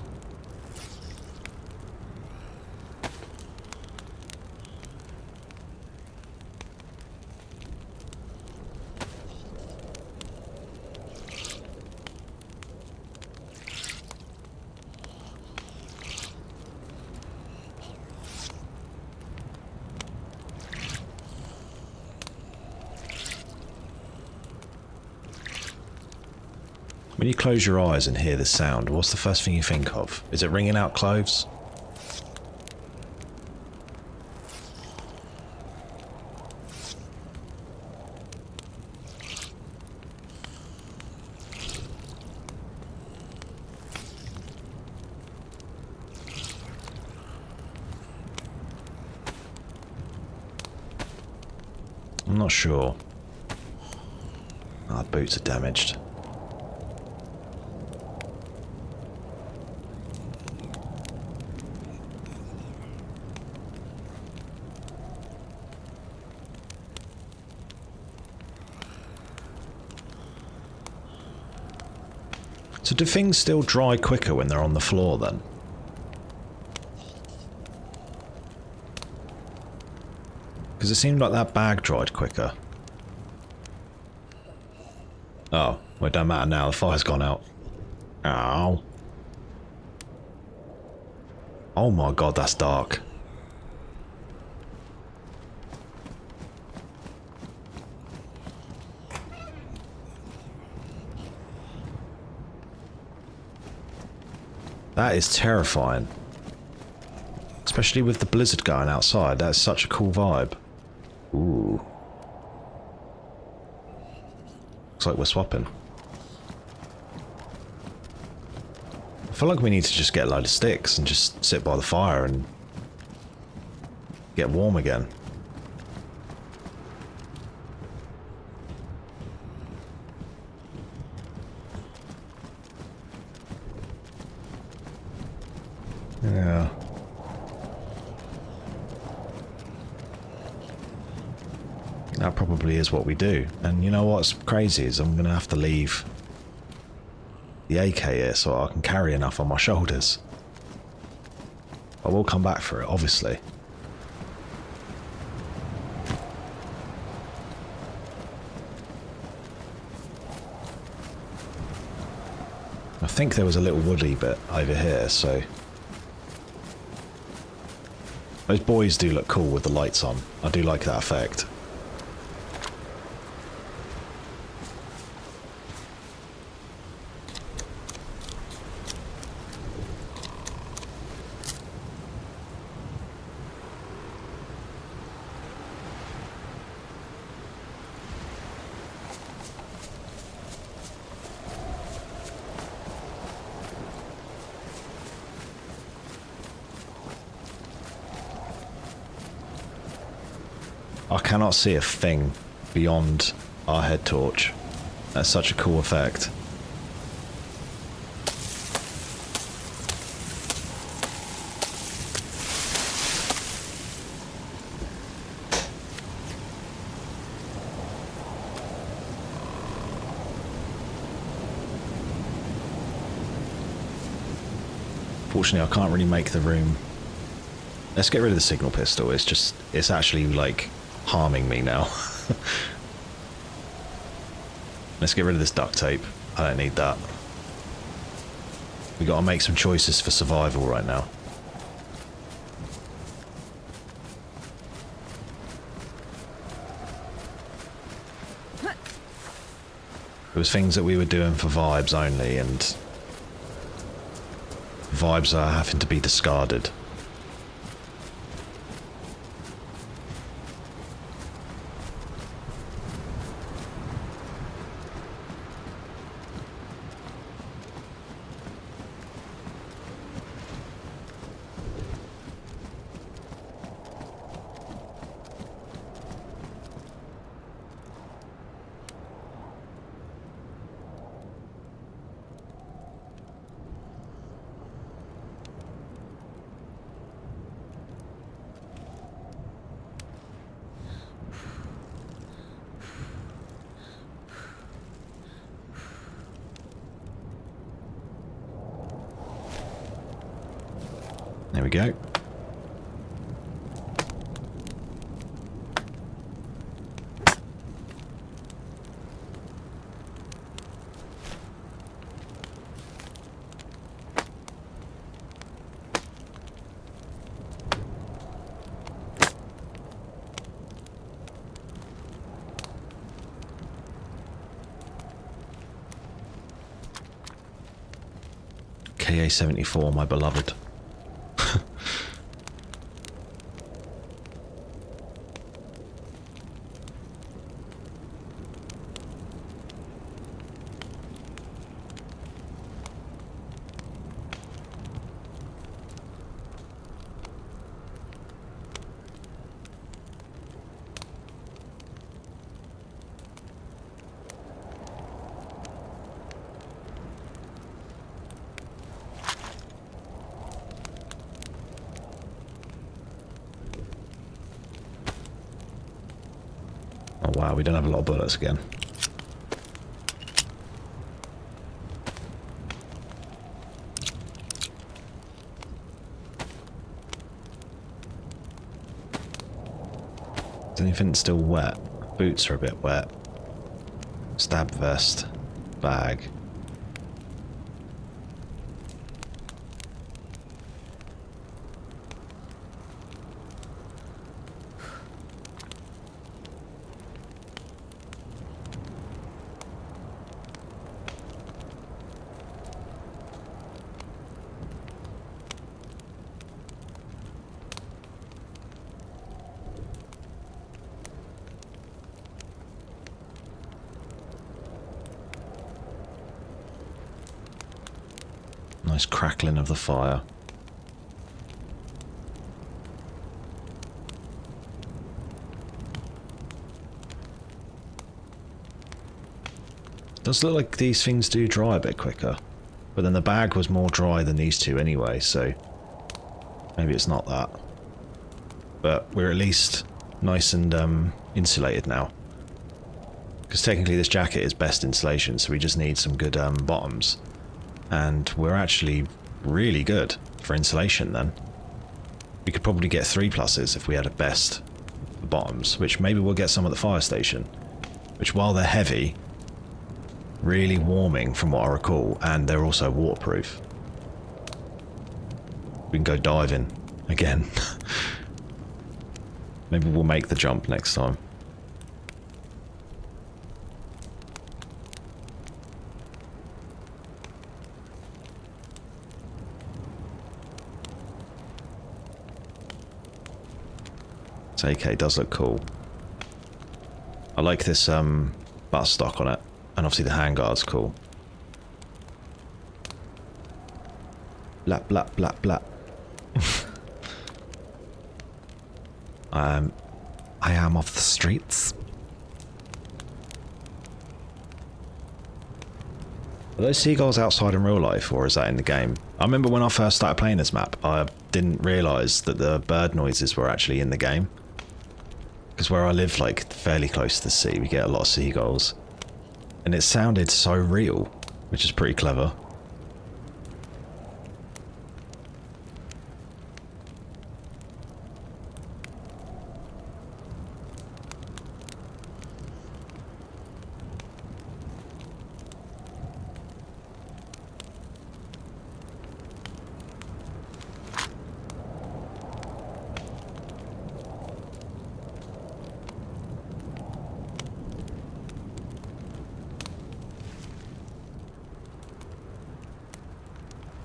When you close your eyes and hear the sound, what's the first thing you think of? Is it wringing out clothes? I'm not sure. Our boots are damaged. So do things still dry quicker when they're on the floor then? Because it seemed like that bag dried quicker. Oh, well, it don't matter now, the fire's gone out. Ow. Oh my god, that's dark. That is terrifying. Especially with the blizzard going outside, that's such a cool vibe. Ooh. Looks like we're swapping. I feel like we need to just get a load of sticks and just sit by the fire and get warm again. Yeah. That probably is what we do. And you know what's crazy is I'm going to have to leave the AK here so I can carry enough on my shoulders. I will come back for it, obviously. I think there was a little woody bit over here, so... Those boys do look cool with the lights on. I do like that effect. I cannot see a thing beyond our head torch. That's such a cool effect. Fortunately, I can't really make the room. Let's get rid of the signal pistol. It's actually like harming me now. Let's get rid of this duct tape. I don't need that. We gotta make some choices for survival right now. There was things that we were doing for vibes only, and vibes are having to be discarded. There we go. KA-74, my beloved. Oh wow, we don't have a lot of bullets again. Is anything still wet? Boots are a bit wet. Stab vest. Bag. Nice crackling of the fire. Does look like these things do dry a bit quicker, but then the bag was more dry than these two anyway, so maybe it's not that. But we're at least nice and insulated now. Because technically this jacket is best insulation, so we just need some good bottoms. And we're actually really good for insulation then. We could probably get 3 pluses if we had a best bottoms, which maybe we'll get some at the fire station. Which, while they're heavy, really warming from what I recall, and they're also waterproof. We can go diving again. Maybe we'll make the jump next time. This AK does look cool. I like this butt stock on it, and obviously the handguard's cool. Blap blap blap blap. I am off the streets. Are those seagulls outside in real life, or is that in the game? I remember when I first started playing this map, I didn't realise that the bird noises were actually in the game. Because where I live, like, fairly close to the sea, we get a lot of seagulls. And it sounded so real, which is pretty clever.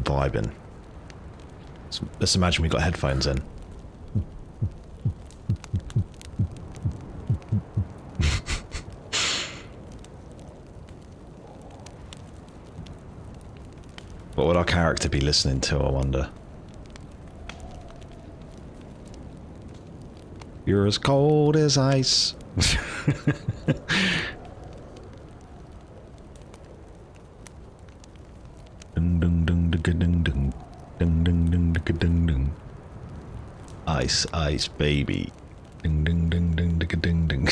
Vibing. Let's imagine we got headphones in. What would our character be listening to, I wonder? You're as cold as ice. Ice, ice, baby. Ding, ding, ding, ding, ding, ding, ding.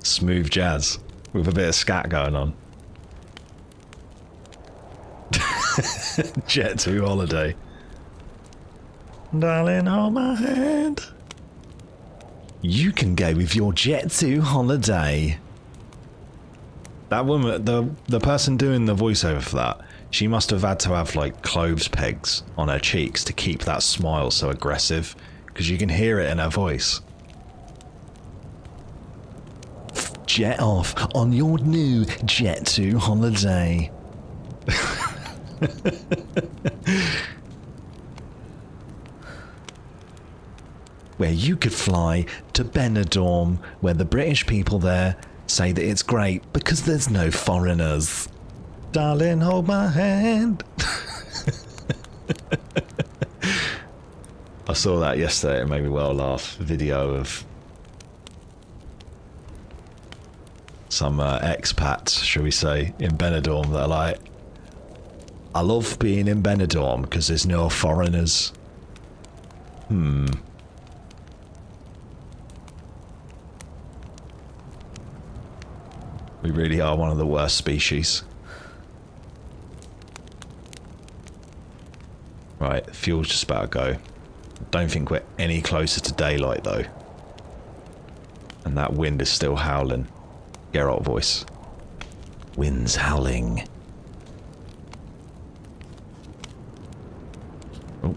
Smooth jazz with a bit of scat going on. Jet to holiday. Darling, hold my hand. You can go with your jet to holiday. That woman, the person doing the voiceover for that, she must have had to have like cloves pegs on her cheeks to keep that smile so aggressive, because you can hear it in her voice. Jet off on your new jet to holiday. Where you could fly to Benidorm, where the British people there say that it's great because there's no foreigners. Darling, hold my hand. I saw that yesterday, it made me well laugh. A video of some expats, shall we say, in Benidorm that are like, I love being in Benidorm because there's no foreigners. We really are one of the worst species. Right, fuel's just about to go. Don't think we're any closer to daylight though. And that wind is still howling. Geralt voice. Wind's howling. Oh.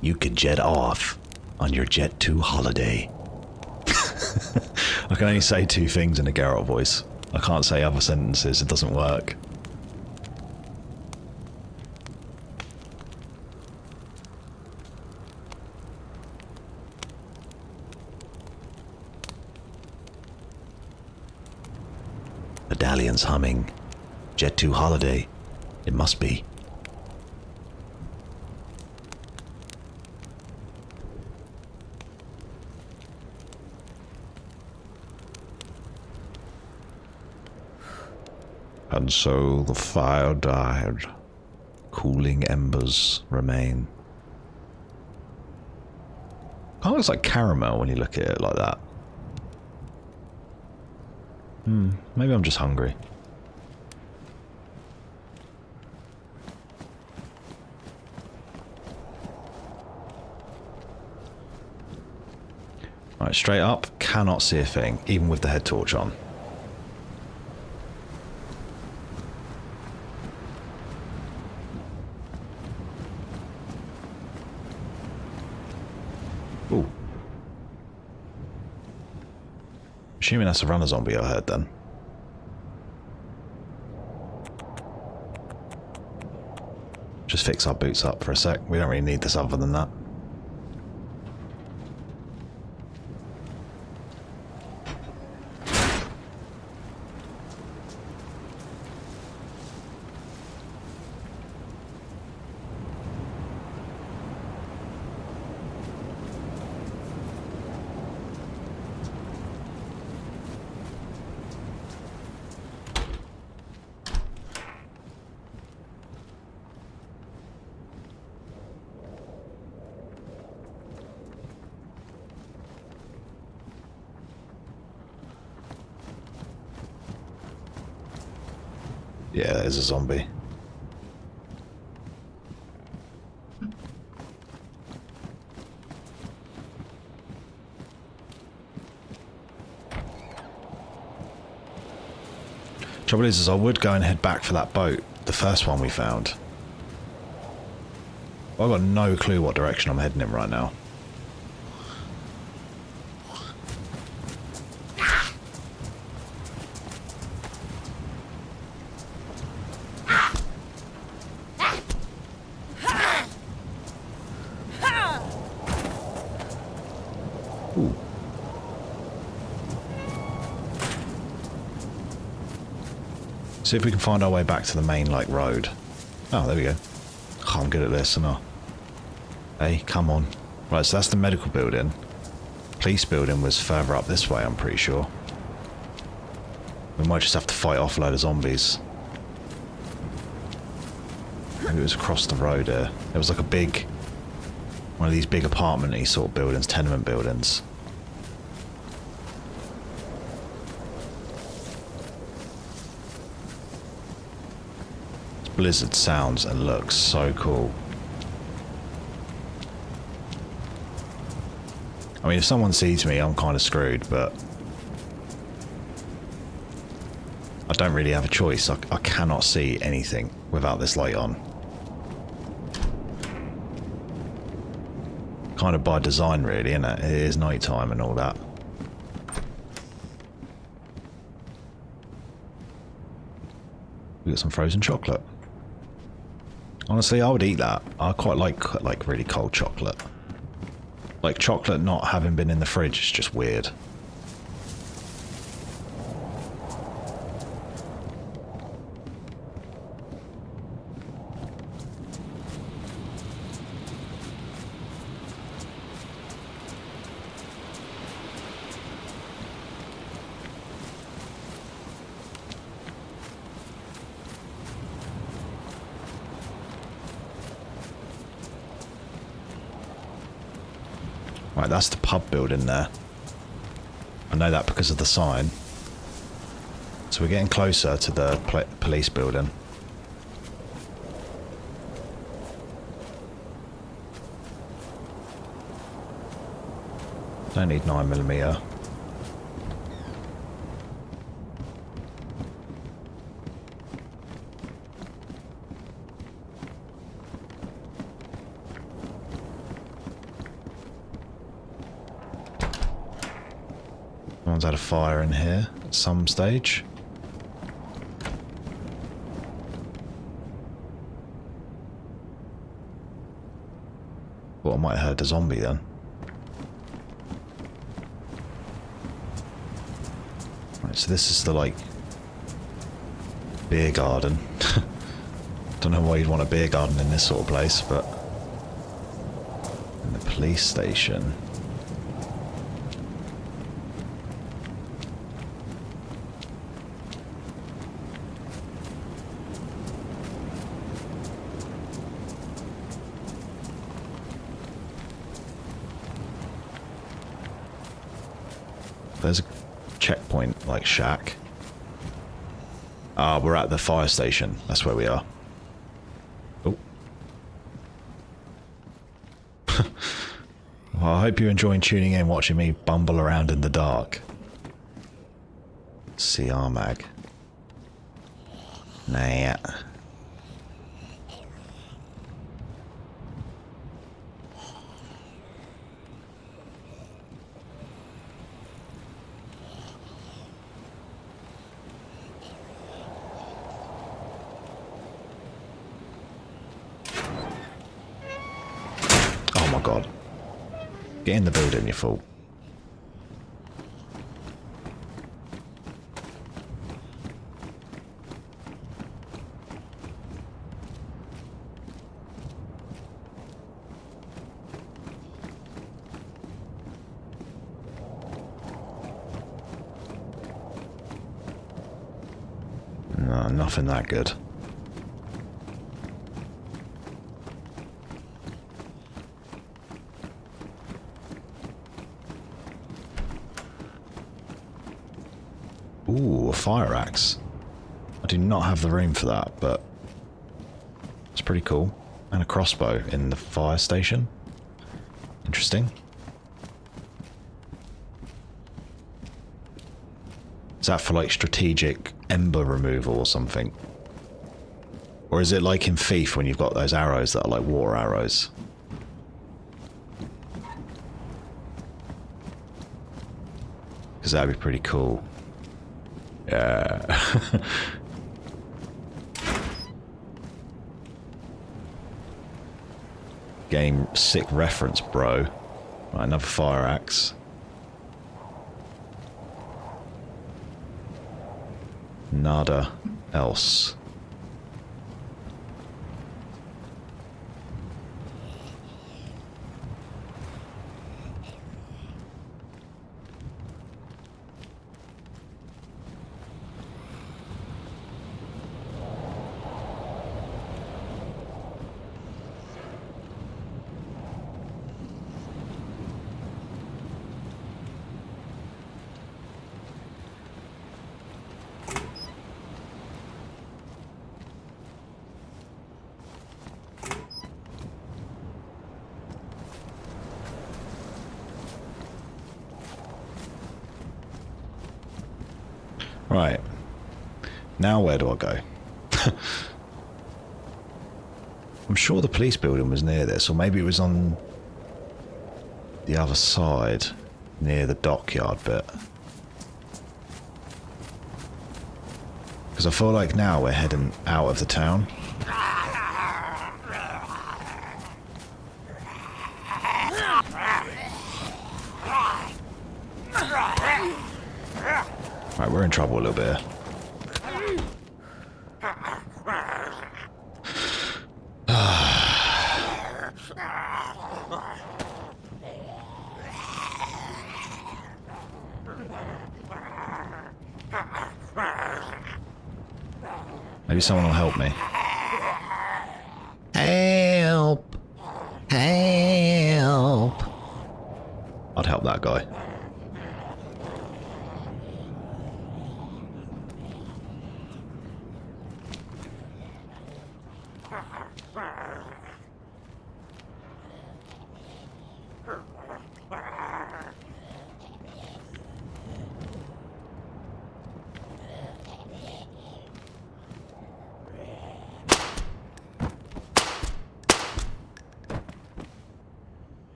You could jet off on your jet to holiday. I can only say 2 things in a Geralt voice. I can't say other sentences, it doesn't work. Medallion's humming. Jet to holiday. It must be. And so the fire died. Cooling embers remain. Kind of looks like caramel when you look at it like that. Maybe I'm just hungry. Right, straight up, cannot see a thing, even with the head torch on. Ooh. Assuming that's a runner zombie I heard then. Just fix our boots up for a sec. We don't really need this other than that. Yeah, there's a zombie. Trouble is I would go and head back for that boat, the first one we found. I've got no clue what direction I'm heading in right now. Ooh. See if we can find our way back to the main, like, road. Oh, there we go. Oh, I'm good at this, and hey, come on. Right, so that's the medical building. Police building was further up this way, I'm pretty sure. We might just have to fight off a load of zombies. Maybe it was across the road here. There was like a big... one of these big apartment-y sort of buildings, tenement buildings. Blizzard sounds and looks so cool. I mean, if someone sees me, I'm kind of screwed, but I don't really have a choice. I cannot see anything without this light on. Kind of by design, really, isn't it? It is night time and all that. We got some frozen chocolate. Honestly, I would eat that. I quite like really cold chocolate. Like, chocolate not having been in the fridge is just weird. Right, that's the pub building there. I know that because of the sign. So we're getting closer to the police building. Don't need 9mm. Someone's had a fire in here at some stage. Well, I might have heard a zombie then. Right, so this is the, like, beer garden. Don't know why you'd want a beer garden in this sort of place, but... in the police station... There's a checkpoint, like, shack. Ah, we're at the fire station. That's where we are. Oh. Well, I hope you're enjoying tuning in, watching me bumble around in the dark. CR mag. Nah. Oh my god. Get in the building, you fool. No, nothing that good. Ooh, a fire axe. I do not have the room for that, but it's pretty cool. And a crossbow in the fire station. Interesting. Is that for like strategic ember removal or something? Or is it like in Thief when you've got those arrows that are like water arrows? Because that'd be pretty cool. Yeah. Game sick reference, bro. Right, another fire axe. Nada else. Right. Now where do I go? I'm sure the police building was near this, or maybe it was on the other side, near the dockyard bit. Because I feel like now we're heading out of the town. Right, we're in trouble a little bit here. Maybe someone will help me. Help! Help! I'd help that guy.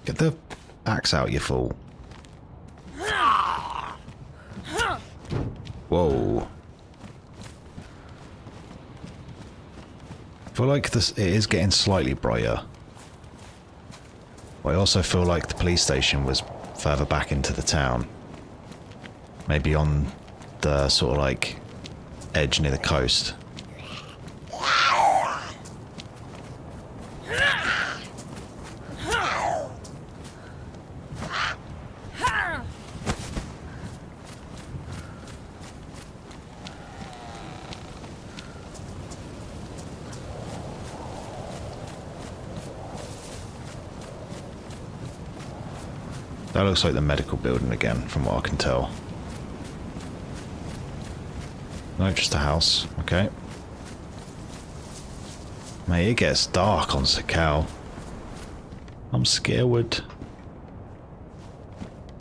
Get the axe out, you fool. Whoa. I feel like this it is getting slightly brighter. But I also feel like the police station was further back into the town. Maybe on the sort of like edge near the coast. That looks like the medical building again, from what I can tell. No, just a house. Okay. Mate, it gets dark on Sakhal. I'm scared.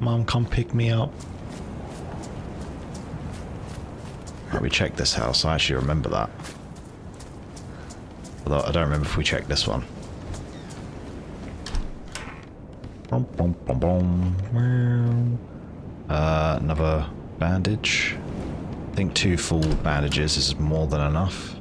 Mom, come pick me up. Right, we checked this house. I actually remember that. Although I don't remember if we checked this one. Another bandage. I think 2 full bandages is more than enough.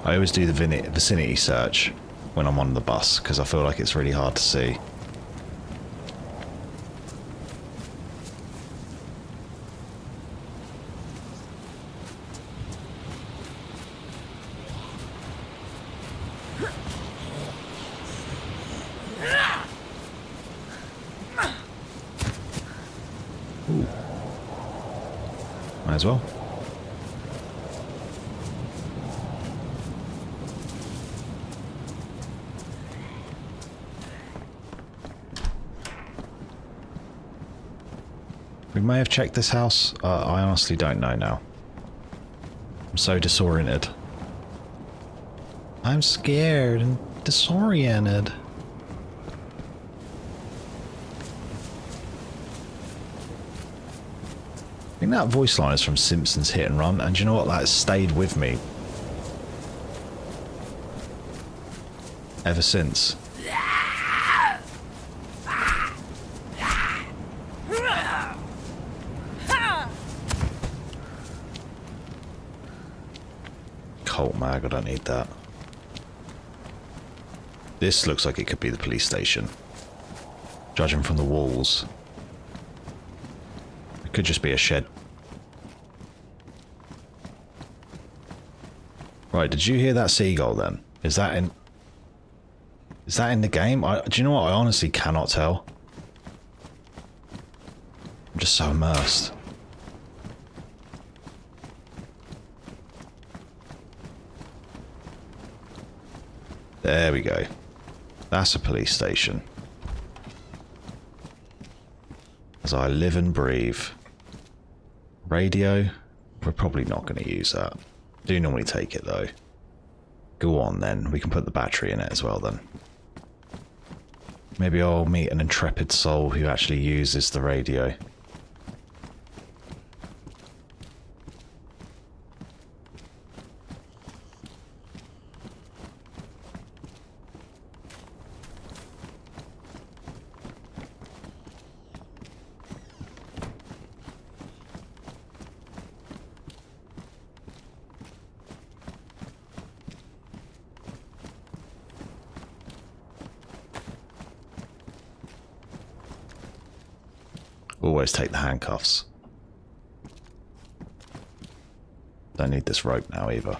I always do the vicinity search when I'm on the bus because I feel like it's really hard to see. Ooh. Might as well. We may have checked this house. I honestly don't know now. I'm so disoriented. I'm scared and disoriented. I think that voice line is from Simpsons Hit and Run, and you know what? That has stayed with me ever since. Colt mag, I don't need that. This looks like it could be the police station, judging from the walls. It could just be a shed. Right, did you hear that seagull then? Is that in the game? Do you know what? I honestly cannot tell. I'm just so immersed. There we go. That's a police station. As I live and breathe. Radio? We're probably not going to use that. Do normally take it though. Go on then. We can put the battery in it as well then. Maybe I'll meet an intrepid soul who actually uses the radio. Always take the handcuffs. Don't need this rope now either.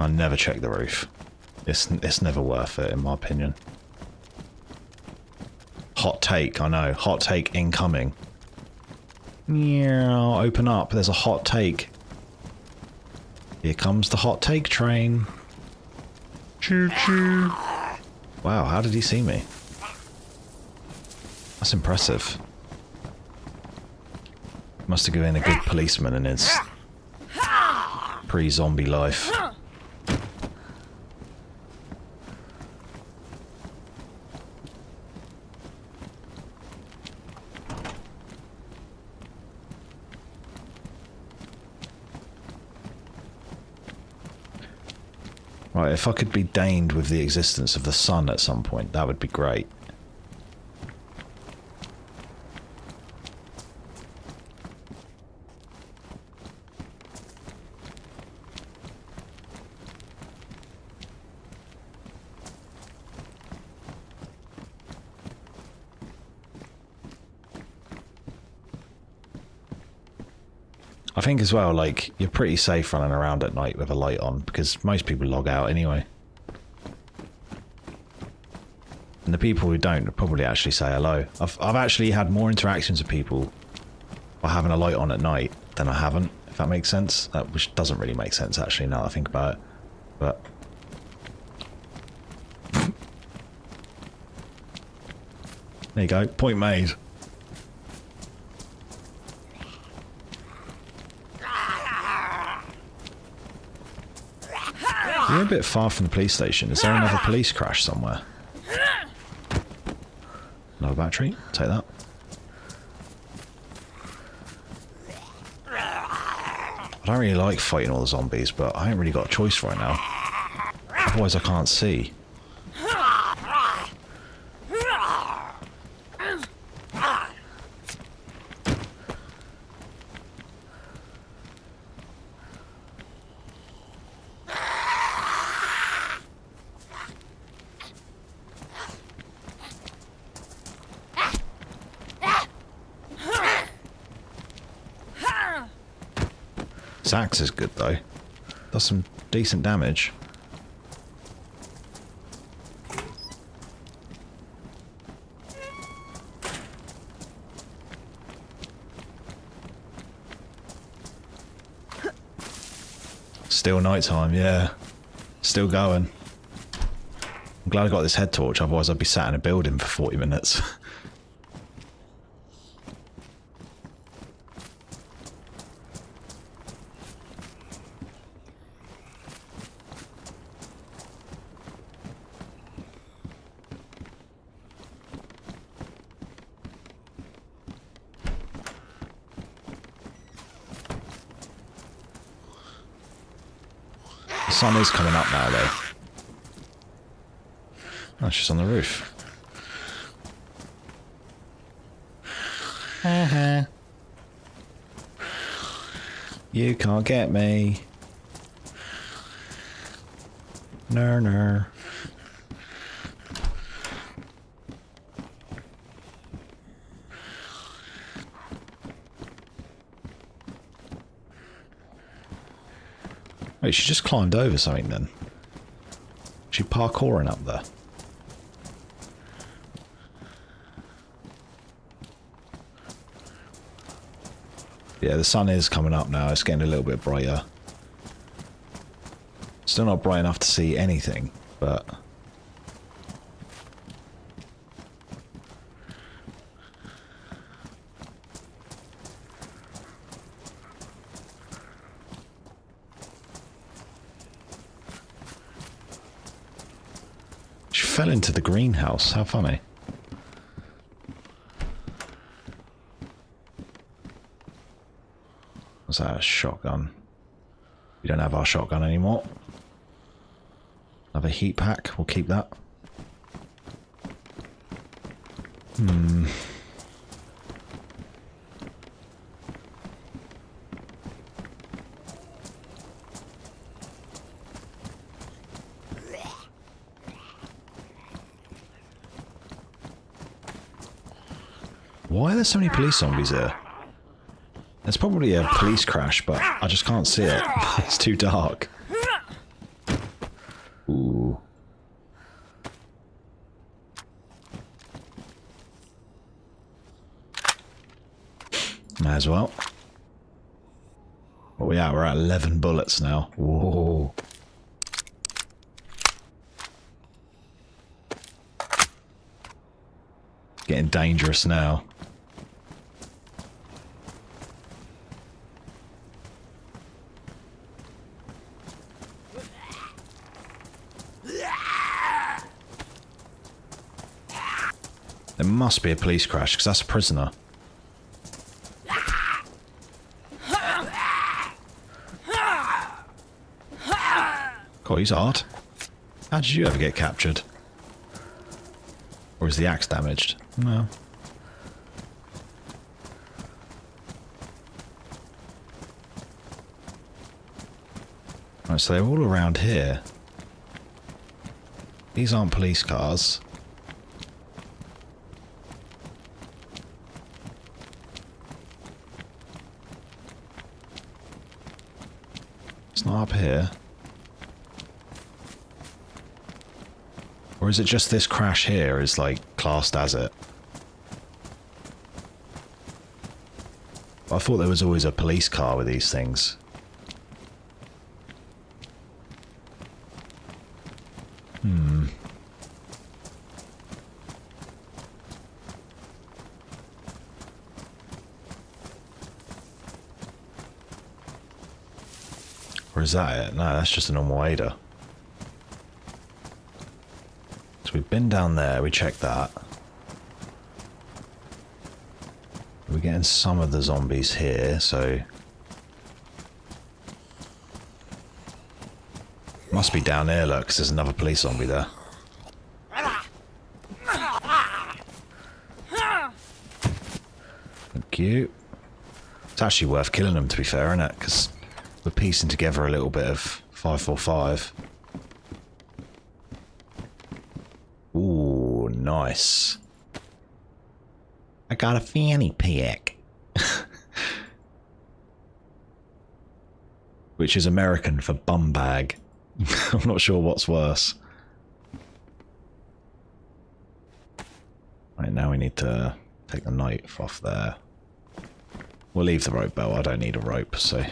I never check the roof. It's never worth it, in my opinion. Hot take, I know. Hot take incoming. Yeah, open up. There's a hot take. Here comes the hot take train. Choo choo. Wow, how did he see me? That's impressive. Must have been a good policeman in his pre-zombie life. Right, if I could be deigned with the existence of the sun at some point, that would be great. I think as well, like, you're pretty safe running around at night with a light on, because most people log out anyway. And the people who don't probably actually say hello. I've actually had more interactions with people by having a light on at night than I haven't, if that makes sense. Which doesn't really make sense, actually, now that I think about it. But... there you go, point made. You're a bit far from the police station. Is there another police crash somewhere? Another battery? Take that. I don't really like fighting all the zombies, but I ain't really got a choice right now. Otherwise I can't see. This axe is good though. Does some decent damage. Still nighttime, yeah. Still going. I'm glad I got this head torch, otherwise I'd be sat in a building for 40 minutes. The sun is coming up now, though. Oh, she's on the roof. You can't get me. No. Wait, she just climbed over something then. She parkouring up there. Yeah, the sun is coming up now. It's getting a little bit brighter. Still not bright enough to see anything, but... she fell into the greenhouse. How funny. Was that a shotgun? We don't have our shotgun anymore. Another heat pack. We'll keep that. Why are there so many police zombies here? There's probably a police crash, but I just can't see it. It's too dark. Ooh. May as well. Oh yeah, we're at 11 bullets now. Whoa. Getting dangerous now. There must be a police crash, because that's a prisoner. God, he's hard. How did you ever get captured? Or is the axe damaged? No. Right, so they're all around here. These aren't police cars. It's not up here. Or is it just this crash here is like classed as it? I thought there was always a police car with these things. Or is that it? No, that's just a normal Ada. So we've been down there, we checked that. We're getting some of the zombies here, so... Must be down here, look, because there's another police zombie there. Thank you. It's actually worth killing them, to be fair, isn't it? Because we're piecing together a little bit of 545. Ooh, nice. I got a fanny pack. Which is American for bum bag. I'm not sure what's worse. Right, now we need to take the knife off there. We'll leave the rope belt, I don't need a rope, so...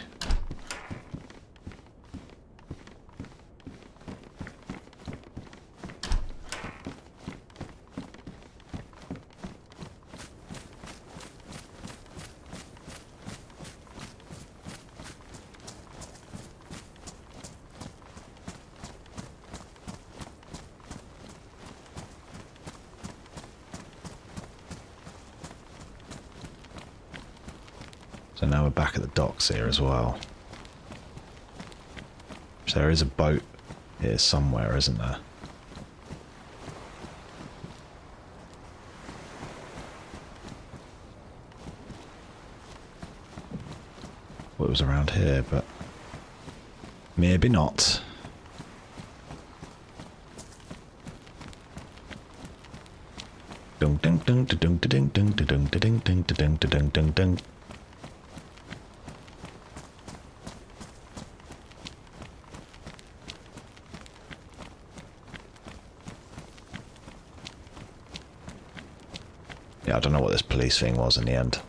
So now we're back at the docks here as well. So there is a boat here somewhere, isn't there? Well, it was around here, but maybe not. Dung dung dung dung dung dung dung dung dung dung dung dung dung dung. Yeah, I don't know what this police thing was in the end.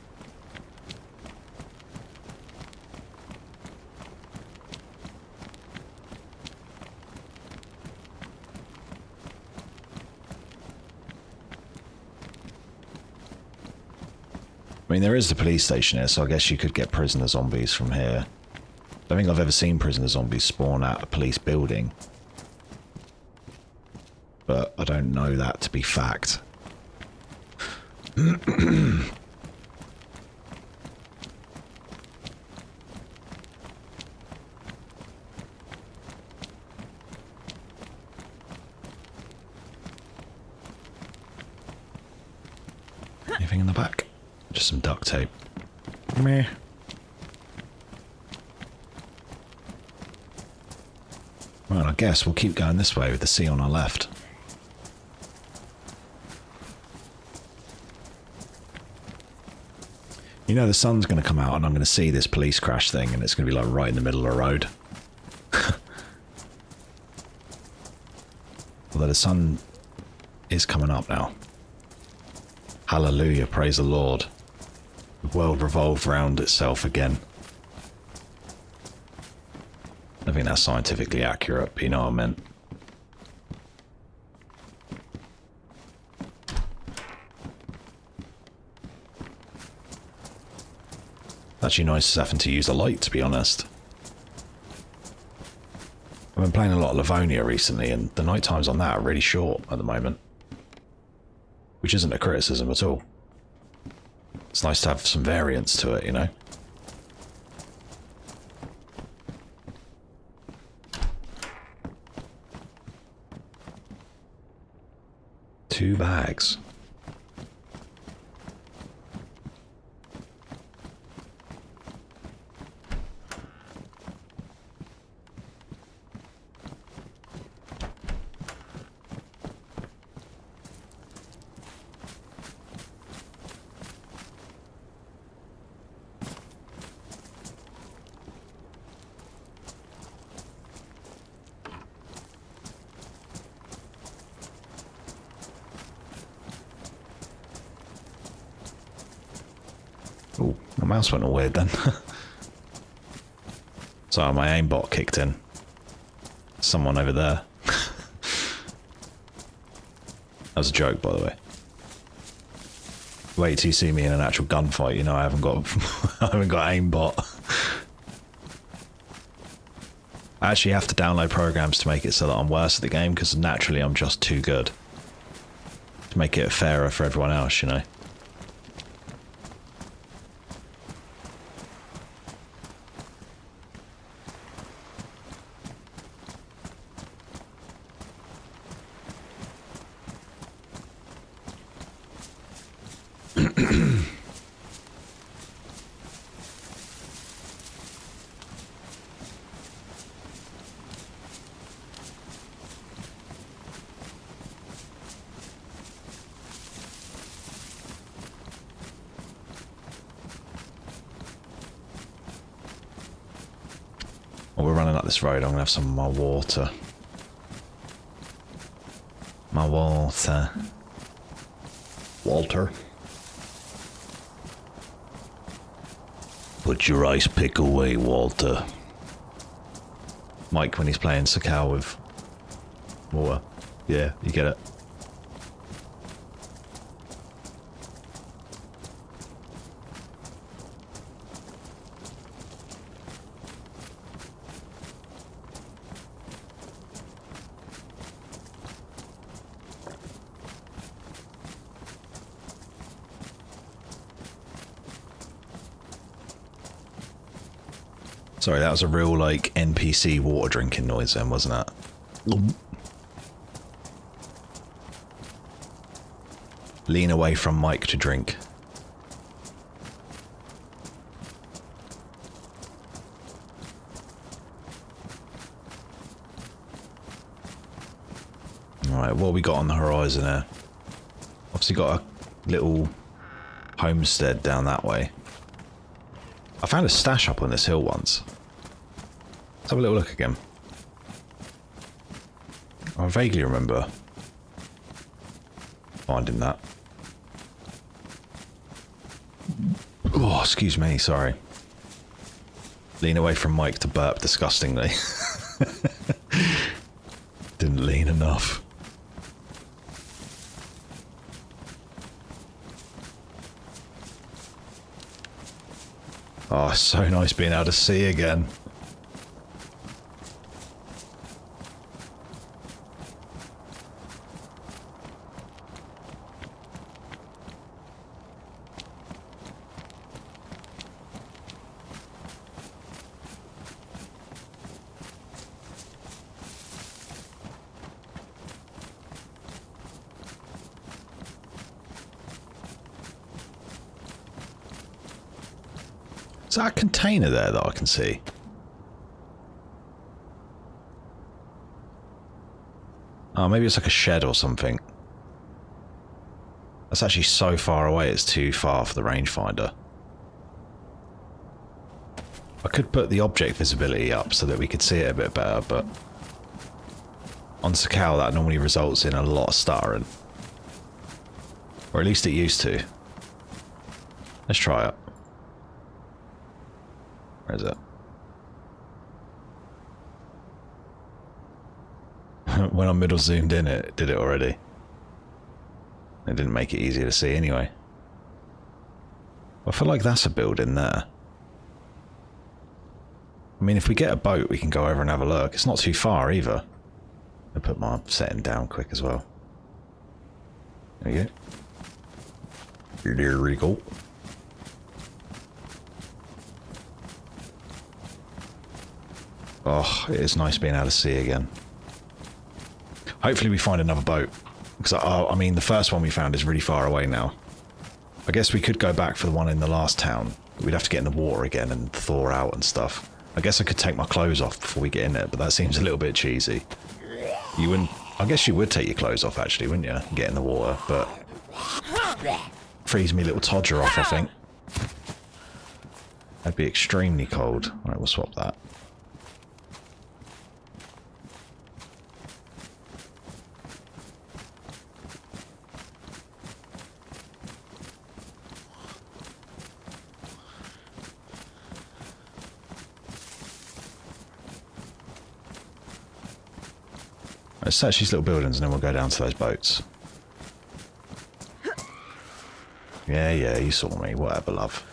I mean, there is the police station here, so I guess you could get prisoner zombies from here. I don't think I've ever seen prisoner zombies spawn at a police building. But I don't know that to be fact. Anything in the back? Just some duct tape. Meh. Right, I guess we'll keep going this way with the sea on our left. You know the sun's going to come out and I'm going to see this police crash thing and it's going to be like right in the middle of the road. Although the sun is coming up now. Hallelujah, praise the Lord. The world revolved round itself again. I think that's scientifically accurate, but you know what I meant. Actually nice having to use the light, to be honest. I've been playing a lot of Livonia recently, and the night times on that are really short at the moment. Which isn't a criticism at all. It's nice to have some variance to it, you know? Two bags. Oh, my mouse went all weird then. Sorry, my aimbot kicked in. Someone over there. That was a joke, by the way. Wait till you see me in an actual gunfight. You know, I haven't got, I haven't got aimbot. I actually have to download programs to make it so that I'm worse at the game, because naturally I'm just too good. To make it fairer for everyone else, you know. Well, we're running up this road. I'm gonna have some of my water. My water. Walter. Put your ice pick away, Walter. Mike when he's playing Sakhal with water. Yeah, you get it. Sorry, that was a real, like, NPC water drinking noise then, wasn't it? Lean away from Mike to drink. Alright, what have we got on the horizon here? Obviously got a little homestead down that way. I found a stash up on this hill once. Let's have a little look again. I vaguely remember finding that. Oh, excuse me, sorry. Lean away from Mike to burp disgustingly. Didn't lean enough. Oh, so nice being able to see again. Is that a container there that I can see? Oh, maybe it's like a shed or something. That's actually so far away, it's too far for the rangefinder. I could put the object visibility up so that we could see it a bit better, but on Sakhal that normally results in a lot of stuttering. Or at least it used to. Let's try it. Where is it? When I middle zoomed in, it did it already. It didn't make it easier to see anyway. I feel like that's a building there. I mean, if we get a boat, we can go over and have a look. It's not too far either. I'll put my setting down quick as well. There you go. You're there, Rico. Oh, it is nice being able to see again. Hopefully we find another boat. Because, I mean, the first one we found is really far away now. I guess we could go back for the one in the last town. We'd have to get in the water again and thaw out and stuff. I guess I could take my clothes off before we get in it, but that seems a little bit cheesy. You wouldn't... I guess you would take your clothes off, actually, wouldn't you? Get in the water, but... freeze me little todger off, I think. That'd be extremely cold. Alright, we'll swap that. Let's search these little buildings and then we'll go down to those boats. Yeah, yeah, you saw me. Whatever, love.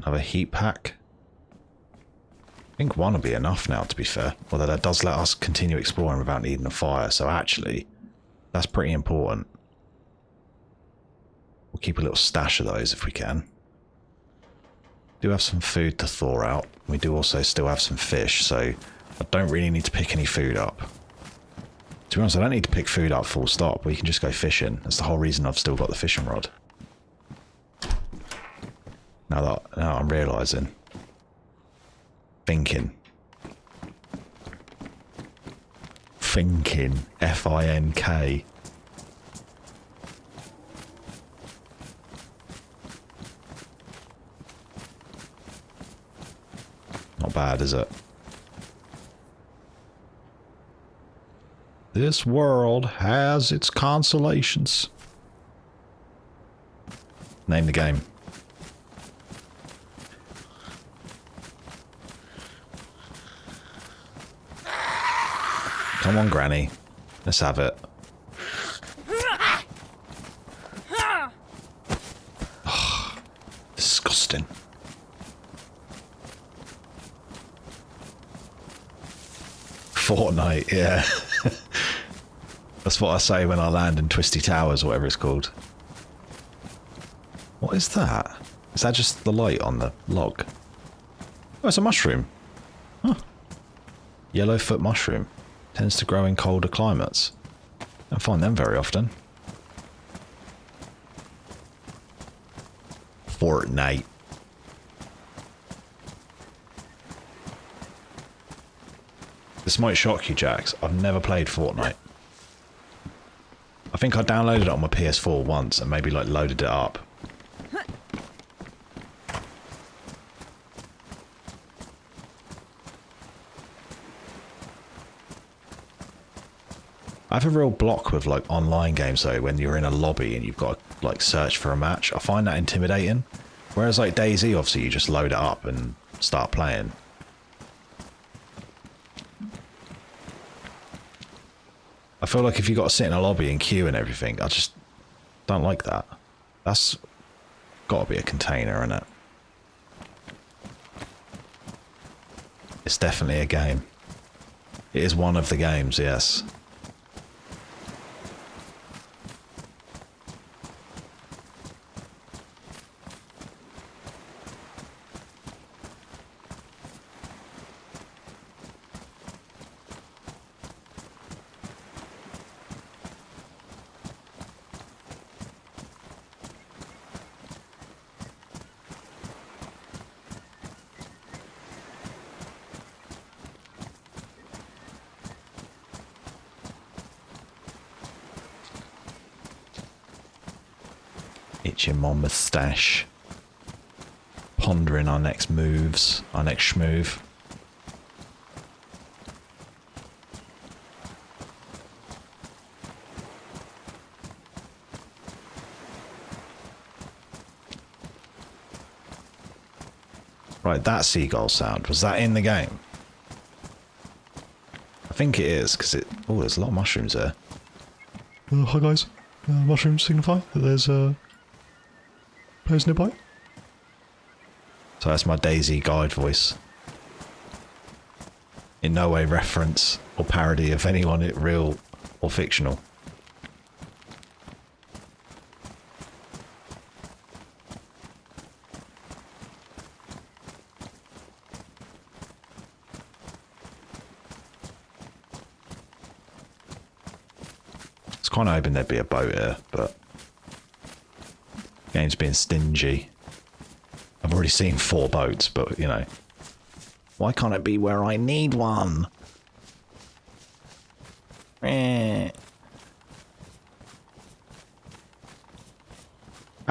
Another heat pack. I think one will be enough now, to be fair. Although that does let us continue exploring without needing a fire. So actually, that's pretty important. We'll keep a little stash of those if we can. Do have some food to thaw out. We do also still have some fish, so I don't really need to pick any food up. To be honest, I don't need to pick food up full stop. We can just go fishing. That's the whole reason I've still got the fishing rod. Now I'm realising. Thinking. F-I-N-K. Not bad, is it? This world has its consolations. Name the game. Come on, Granny. Let's have it. Oh, disgusting. Fortnite, yeah. That's what I say when I land in Twisty Towers, or whatever it's called. What is that? Is that just the light on the log? Oh, it's a mushroom. Huh. Yellowfoot mushroom. Tends to grow in colder climates. Don't find them very often. Fortnite. This might shock you, Jax. I've never played Fortnite. I think I downloaded it on my PS4 once and maybe like loaded it up. I have a real block with like online games though, when you're in a lobby and you've got to like search for a match. I find that intimidating. Whereas like DayZ, obviously you just load it up and start playing. I feel like if you got to sit in a lobby and queue and everything, I just don't like that. That's got to be a container, isn't it? It's definitely a game. It is one of the games, yes. Itching my moustache. Pondering our next moves, our next schmove. Right, that seagull sound, was that in the game? I think it is, because it... Oh, there's a lot of mushrooms there. Hi guys. Mushrooms signify that there's players nearby. So that's my DayZ guide voice. In no way reference or parody of anyone real or fictional. It's kind of hoping there'd be a boat here, but game's being stingy. I've already seen 4 boats, but you know, why can't it be where I need one?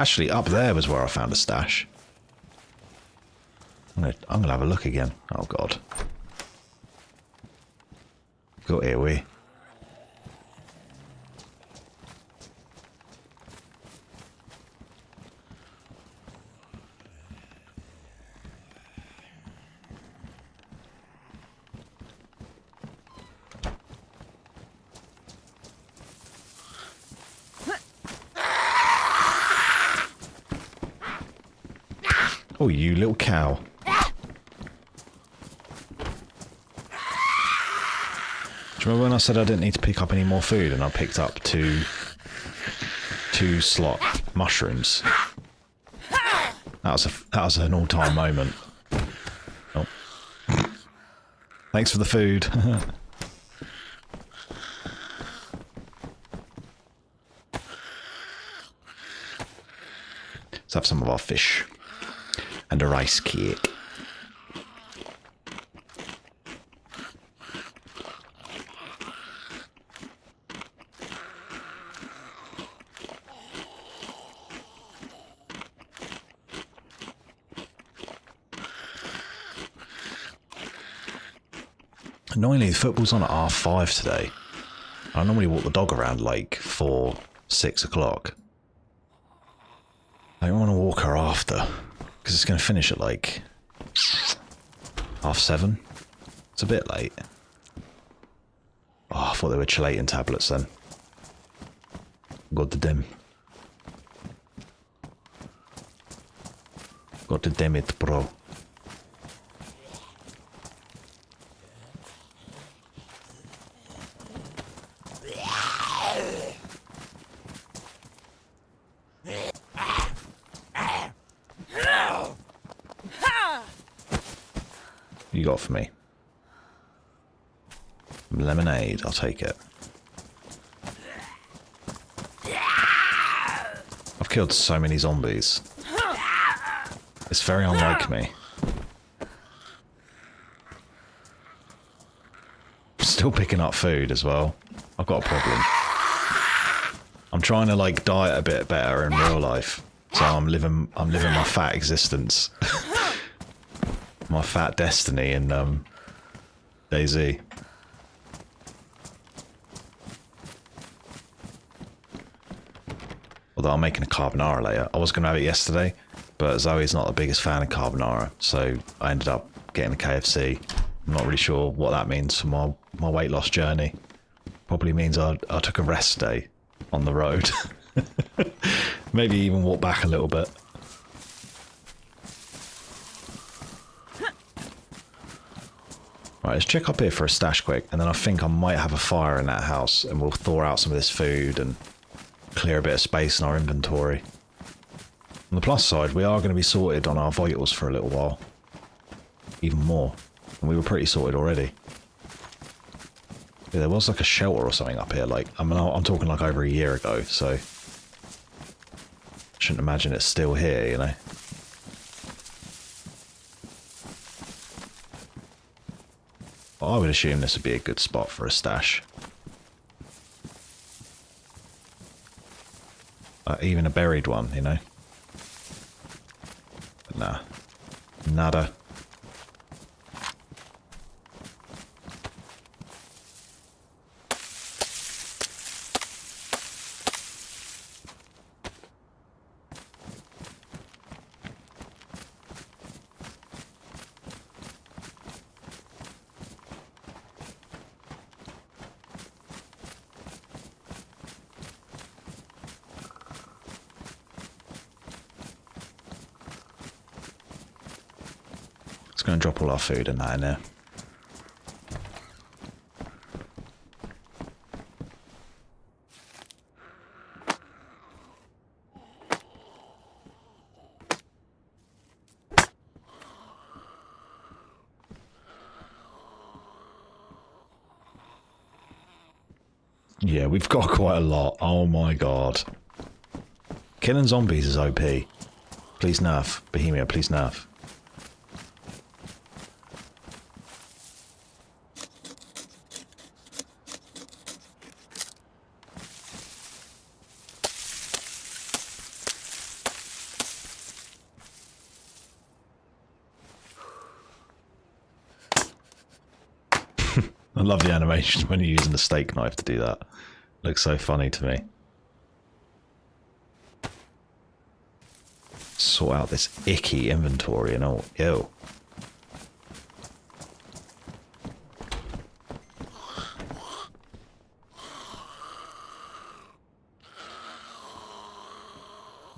Actually, up there was where I found a stash. I'm gonna have a look again. Oh god. Got here we. Oh, you little cow. Do you remember when I said I didn't need to pick up any more food and I picked up two slot mushrooms? That was an all-time moment. Oh. Thanks for the food. Let's have some of our fish. And a rice cake. Annoyingly, the football's on at 5:30 today. I normally walk the dog around like 6 o'clock. I don't want to walk her after. Because it's going to finish at like 7:30. It's a bit late. Oh, I thought they were chelating tablets then. Got the dim. Got to dim it, bro. You got for me? Lemonade, I'll take it. I've killed so many zombies. It's very unlike me. Still picking up food as well. I've got a problem. I'm trying to like diet a bit better in real life. So I'm living my fat existence. My fat destiny in DayZ. Although I'm making a carbonara later. I was going to have it yesterday, but Zoe's not the biggest fan of carbonara, so I ended up getting a KFC. I'm not really sure what that means for my weight loss journey. Probably means I took a rest day on the road. Maybe even walk back a little bit. Right, let's check up here for a stash quick, and then I think I might have a fire in that house, and we'll thaw out some of this food and clear a bit of space in our inventory. On the plus side, we are going to be sorted on our vitals for a little while. Even more. And we were pretty sorted already. Yeah, there was like a shelter or something up here, like, I mean, I'm talking like over a year ago, so... Shouldn't imagine it's still here, you know? I would assume this would be a good spot for a stash. Even a buried one, you know? But nah. Nada. It's going to drop all our food and that in there. Yeah, we've got quite a lot. Oh my god. Killing zombies is OP. Please nerf. Bohemia, please nerf. I love the animation when you're using the steak knife to do that. Looks so funny to me. Sort out this icky inventory and all. Ew.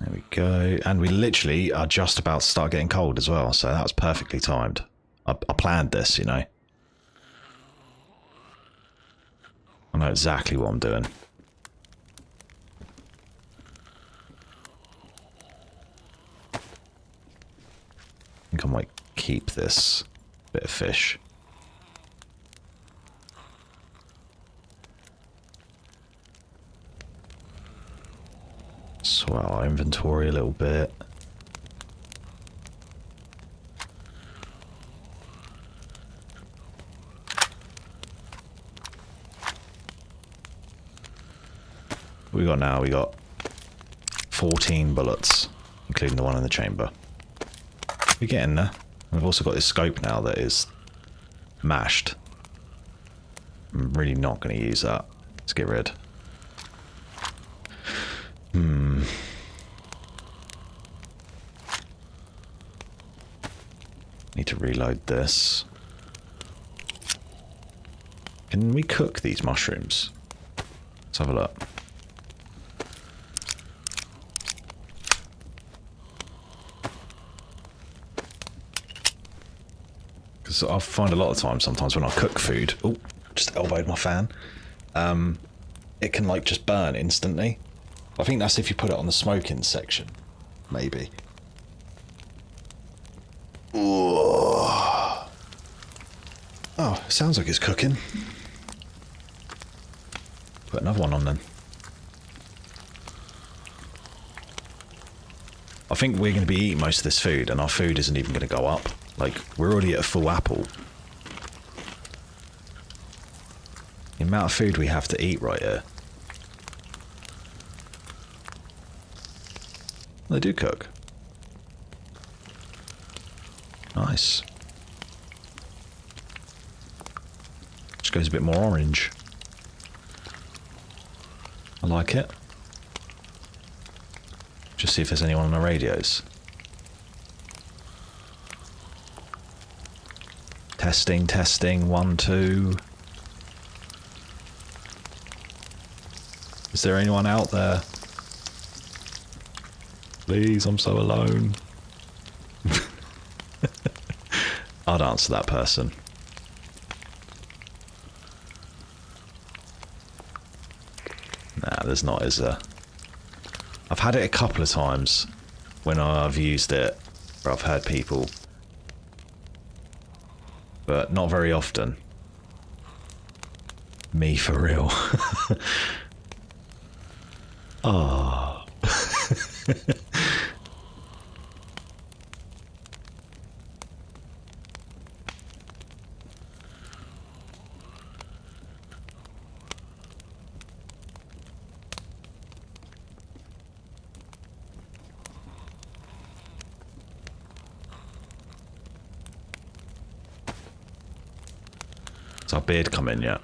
There we go. And we literally are just about to start getting cold as well, so that was perfectly timed. I planned this, you know. I know exactly what I'm doing. I think I might keep this bit of fish. Swell our inventory a little bit. What we got now? We got 14 bullets, including the one in the chamber. We're getting there. We've also got this scope now that is mashed. I'm really not going to use that. Let's get rid. Need to reload this. Can we cook these mushrooms? Let's have a look. Because I find a lot of times, sometimes when I cook food, oh, just elbowed my fan. It can like just burn instantly. I think that's if you put it on the smoking section, maybe. Oh, sounds like it's cooking. Put another one on then. I think we're going to be eating most of this food, and our food isn't even going to go up. Like, we're already at a full apple. The amount of food we have to eat right here. They do cook. Nice. Just goes a bit more orange. I like it. Just see if there's anyone on the radios. Testing, testing, 1, 2. Is there anyone out there? Please, I'm so alone. I'd answer that person. Nah, there's not, is there? I've had it a couple of times when I've used it, where I've heard people, but not very often. Me for real. Ah. Has our beard come in yet?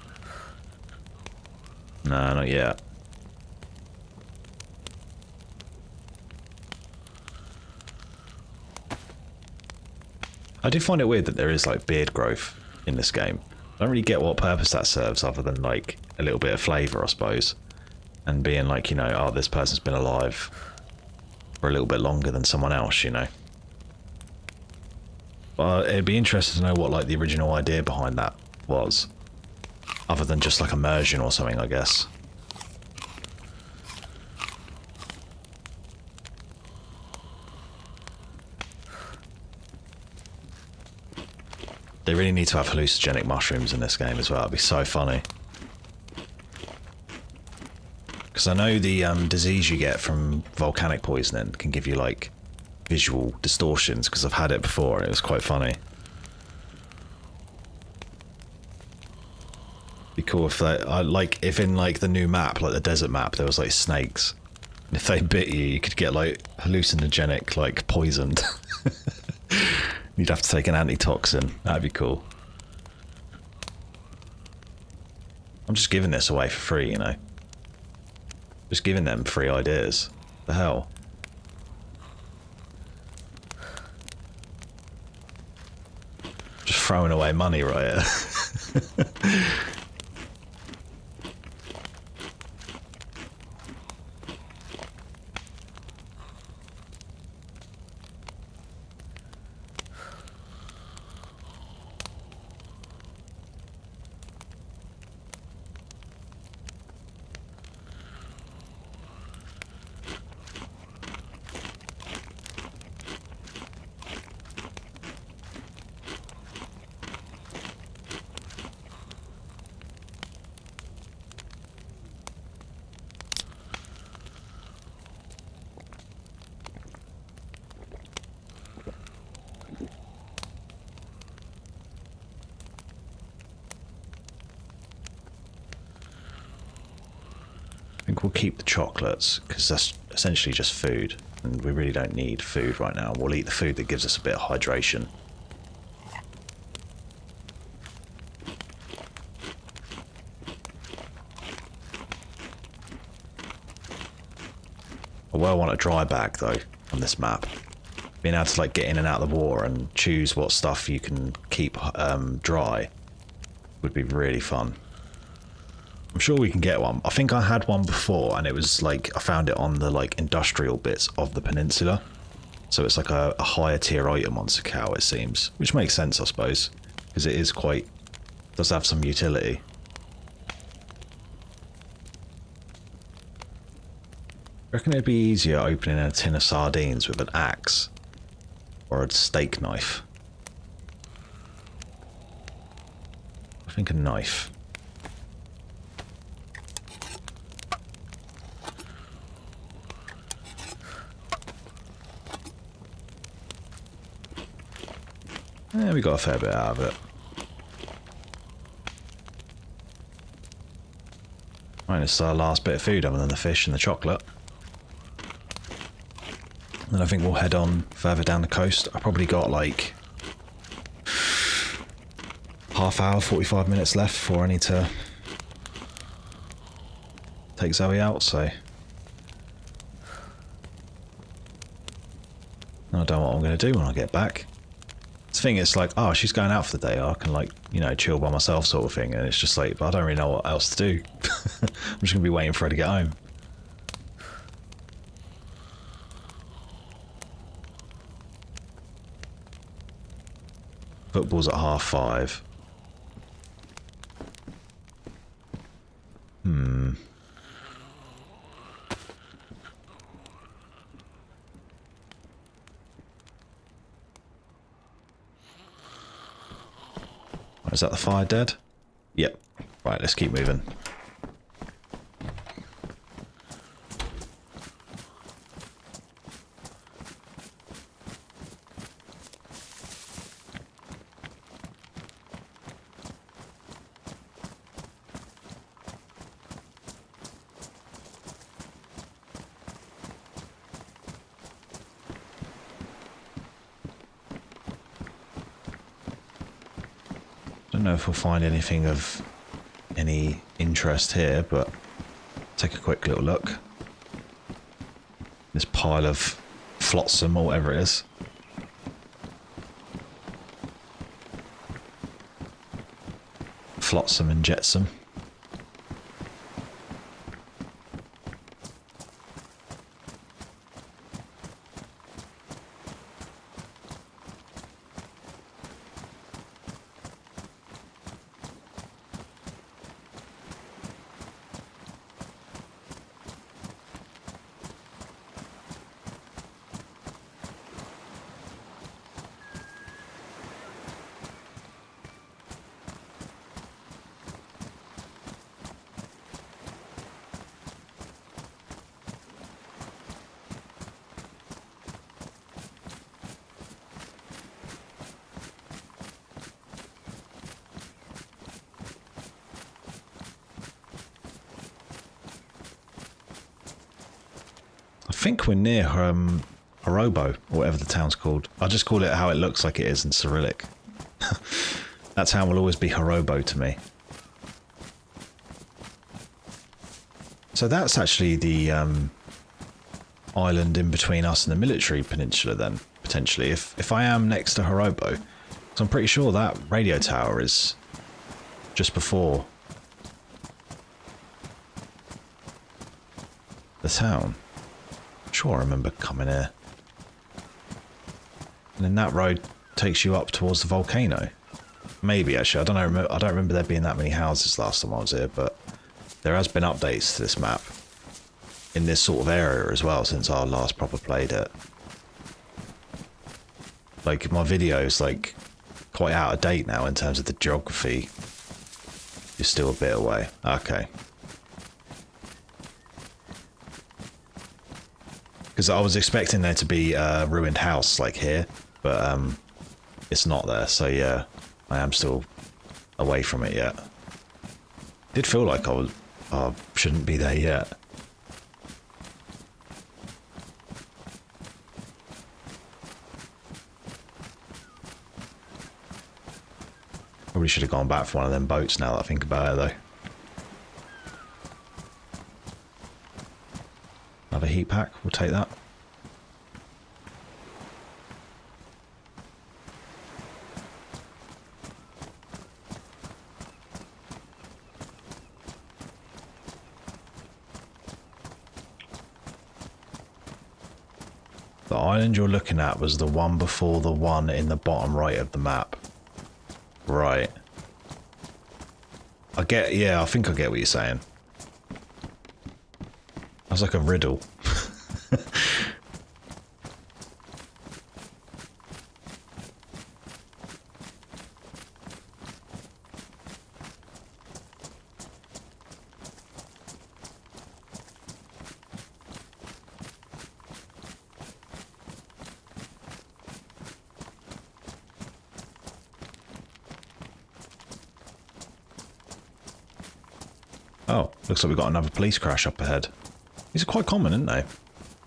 No, not yet. I do find it weird that there is like beard growth in this game. I don't really get what purpose that serves other than like a little bit of flavour, I suppose. And being like, you know, oh, this person's been alive for a little bit longer than someone else, you know. But it'd be interesting to know what like the original idea behind that was. Other than just like immersion or something, I guess. They really need to have hallucinogenic mushrooms in this game as well. It'd be so funny. Because I know the disease you get from volcanic poisoning can give you like visual distortions, because I've had it before and it was quite funny. Be cool if they, if in like the new map, like the desert map, there was like snakes. And if they bit you, you could get like hallucinogenic, like poisoned. You'd have to take an antitoxin. That'd be cool. I'm just giving this away for free, you know. Just giving them free ideas. The hell? Just throwing away money right here. I think we'll keep the chocolates, because that's essentially just food, and we really don't need food right now. We'll eat the food that gives us a bit of hydration. I well want a dry bag, though, on this map. Being able to like get in and out of the water and choose what stuff you can keep dry would be really fun. I'm sure we can get one. I think I had one before, and it was like, I found it on the like industrial bits of the peninsula. So it's like a higher tier item on Sakhal, it seems. Which makes sense, I suppose, because it is quite, does have some utility. I reckon it'd be easier opening a tin of sardines with an axe or a steak knife. I think a knife. Yeah, we got a fair bit out of it. Right, it's our last bit of food other than the fish and the chocolate. Then I think we'll head on further down the coast. I probably got like half hour, 45 minutes left before I need to take Zoe out, so I don't know what I'm going to do when I get back. The thing is like, oh, she's going out for the day, I can like, you know, chill by myself sort of thing, and it's just like, but I don't really know what else to do. I'm just going to be waiting for her to get home. Football's at 5:30. Is that the fire dead? Yep. Right, let's keep moving. Don't know if we'll find anything of any interest here, but take a quick little look. This pile of flotsam or whatever it is. Flotsam and jetsam. I think we're near Horobo, or whatever the town's called. I'll just call it how it looks like it is in Cyrillic. That town will always be Horobo to me. So that's actually the island in between us and the military peninsula then, potentially. If I am next to Hirobo, so I'm pretty sure that radio tower is just before the town. I'm sure I remember coming here. And then that road takes you up towards the volcano. Maybe, actually. I don't remember there being that many houses last time I was here, but there has been updates to this map in this sort of area as well since I last proper played it. Like, my video's like quite out of date now in terms of the geography. You're still a bit away. Okay. Because I was expecting there to be a ruined house like here, but it's not there, so yeah, I am still away from it yet. Did feel like I shouldn't be there yet. Probably should have gone back for one of them boats now that I think about it though. Another heat pack, we'll take that. The island you're looking at was the one before the one in the bottom right of the map. Right. Yeah, I think I get what you're saying. That's like a riddle. Oh, looks like we've got another police crash up ahead. These are quite common, aren't they?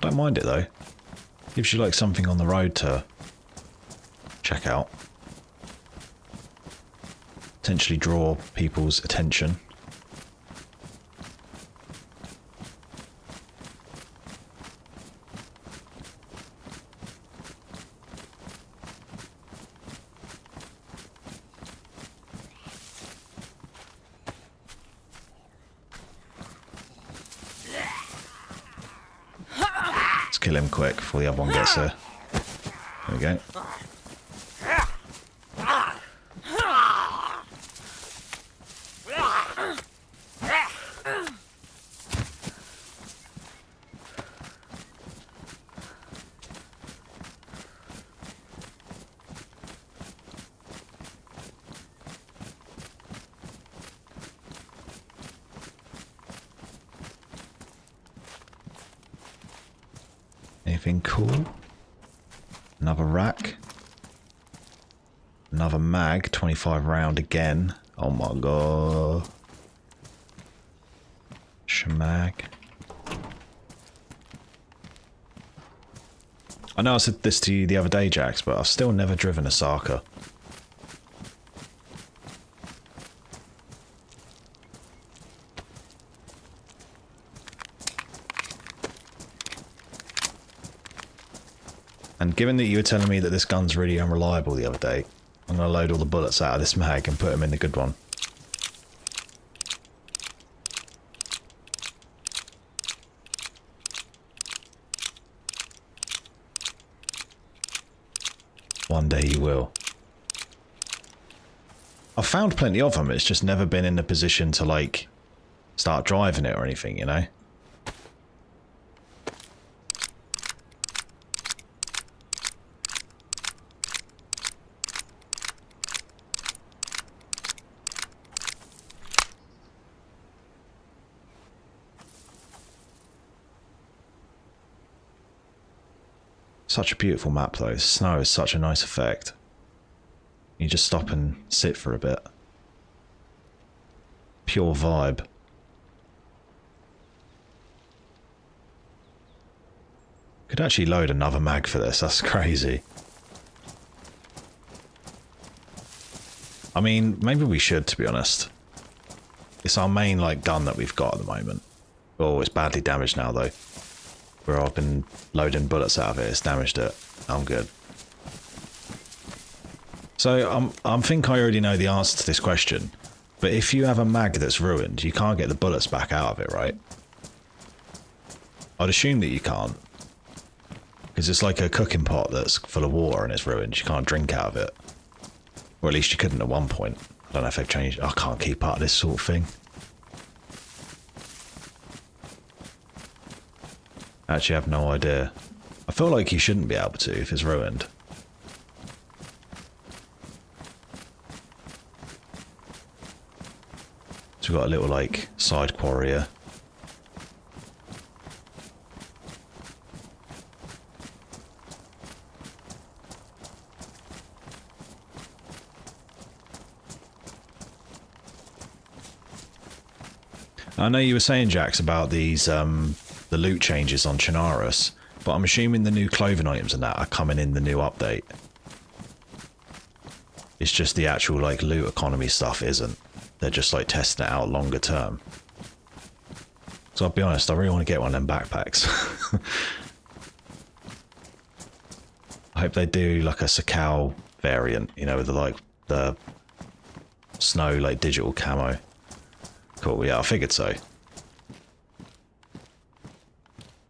Don't mind it though. Gives you like something on the road to check out. Potentially draw people's attention. Kill him quick before the other one gets here. There we go. Anything cool? Another rack. Another mag, 25 round again. Oh my god. Shmag. I know I said this to you the other day, Jax, but I've still never driven a Saka. And given that you were telling me that this gun's really unreliable the other day, I'm going to load all the bullets out of this mag and put them in the good one. One day you will. I've found plenty of them, it's just never been in a position to, like, start driving it or anything, you know? Such a beautiful map though. Snow is such a nice effect. You just stop and sit for a bit. Pure vibe. Could actually load another mag for this, that's crazy. I mean, maybe we should, to be honest. It's our main, like, gun that we've got at the moment. Oh, it's badly damaged now though. Where I've been loading bullets out of it, it's damaged it. I'm good. So I think I already know the answer to this question. But if you have a mag that's ruined, you can't get the bullets back out of it, right? I'd assume that you can't. Because it's like a cooking pot that's full of water and it's ruined. You can't drink out of it. Or at least you couldn't at one point. I don't know if they've changed. I can't keep up with this sort of thing. Actually, I have no idea. I feel like you shouldn't be able to if it's ruined. So we've got a little, like, side quarry here. I know you were saying, Jax, about these, the loot changes on Chernarus, but I'm assuming the new clothing items and that are coming in the new update. It's just the actual, like, loot economy stuff isn't. They're just, like, testing it out longer term. So I'll be honest, I really want to get one of them backpacks. I hope they do, like, a Sakhal variant, you know, with the, like, the snow, like, digital camo. Cool, yeah, I figured so.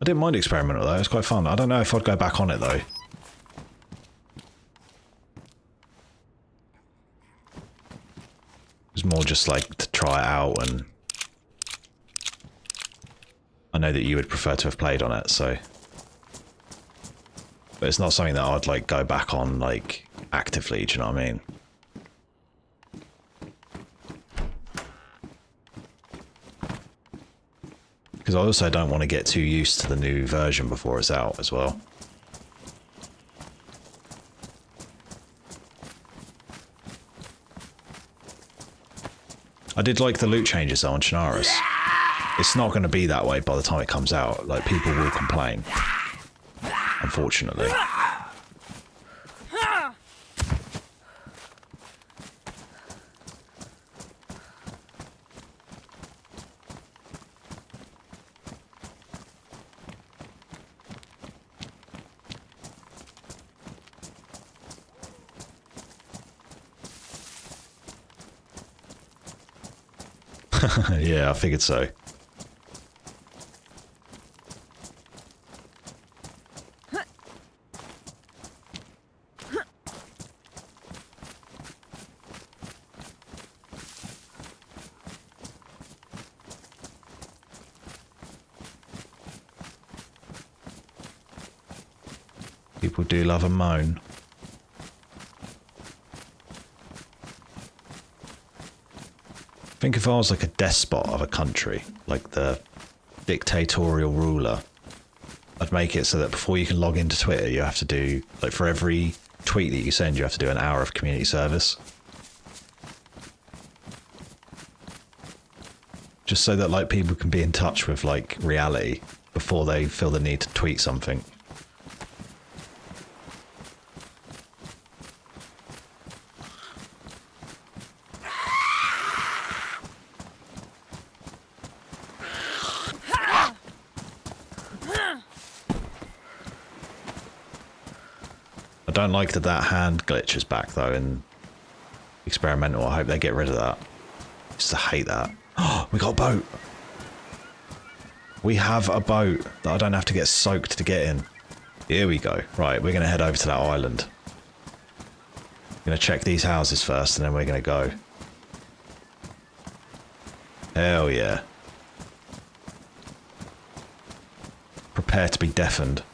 I didn't mind experimental though, it was quite fun. I don't know if I'd go back on it though. It was more just like to try it out, and I know that you would prefer to have played on it, so. But it's not something that I'd like go back on like actively, do you know what I mean? Because I also don't want to get too used to the new version before it's out as well. I did like the loot changes though on Chernarus. It's not going to be that way by the time it comes out. Like, people will complain. Unfortunately. Yeah, I figured so. People do love a moan. Think if I was like a despot of a country, like the dictatorial ruler, I'd make it so that before you can log into Twitter, you have to do, like, for every tweet that you send, you have to do an hour of community service. Just so that, like, people can be in touch with, like, reality before they feel the need to tweet something. I don't like that hand glitch is back though in experimental. I hope they get rid of that. I just hate that. Oh, we got a boat. We have a boat that I don't have to get soaked to get in. Here we go. Right, we're going to head over to that island. We're going to check these houses first and then we're going to go. Hell yeah. Prepare to be deafened.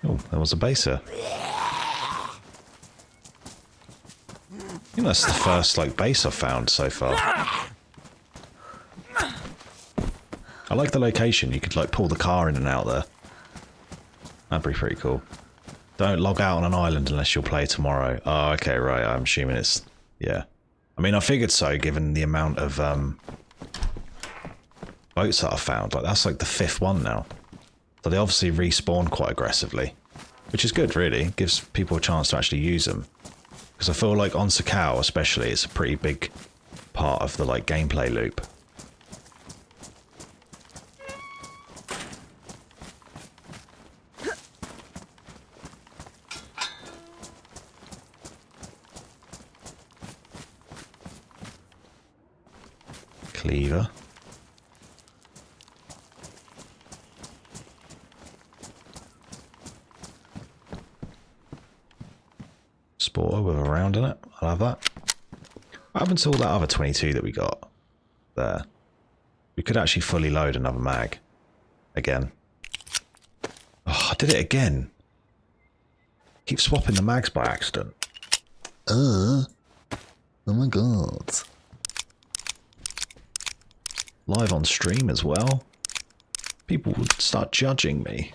Oh, there was a base here. I think that's the first, like, base I've found so far. I like the location. You could like pull the car in and out there. That'd be pretty cool. Don't log out on an island unless you'll play tomorrow. Oh, okay, right. I'm assuming it's... Yeah. I mean, I figured so, given the amount of boats that I've found. Like, that's like the 5th one now. So they obviously respawn quite aggressively. Which is good, really. Gives people a chance to actually use them. Because I feel like on Sakhal, especially, it's a pretty big part of the, like, gameplay loop. Cleaver. Sporter with a round in it. I'll have that. What happened to all that other 22 that we got there? We could actually fully load another mag. Again. Oh, I did it again. Keep swapping the mags by accident. Oh my god. Live on stream as well. People would start judging me.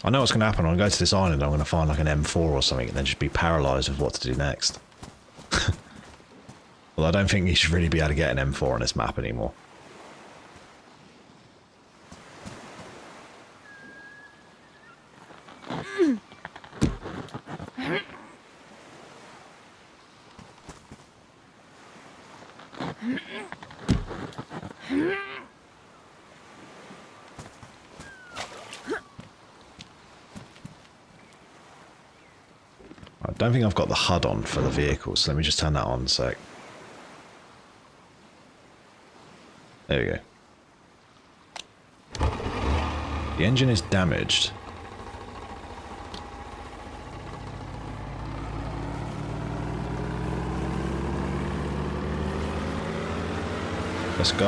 I know what's going to happen. When I go to this island, I'm going to find like an M4 or something and then just be paralysed with what to do next. Well, I don't think you should really be able to get an M4 on this map anymore. I don't think I've got the HUD on for the vehicle, so let me just turn that on a sec. There we go. The engine is damaged. Let's go.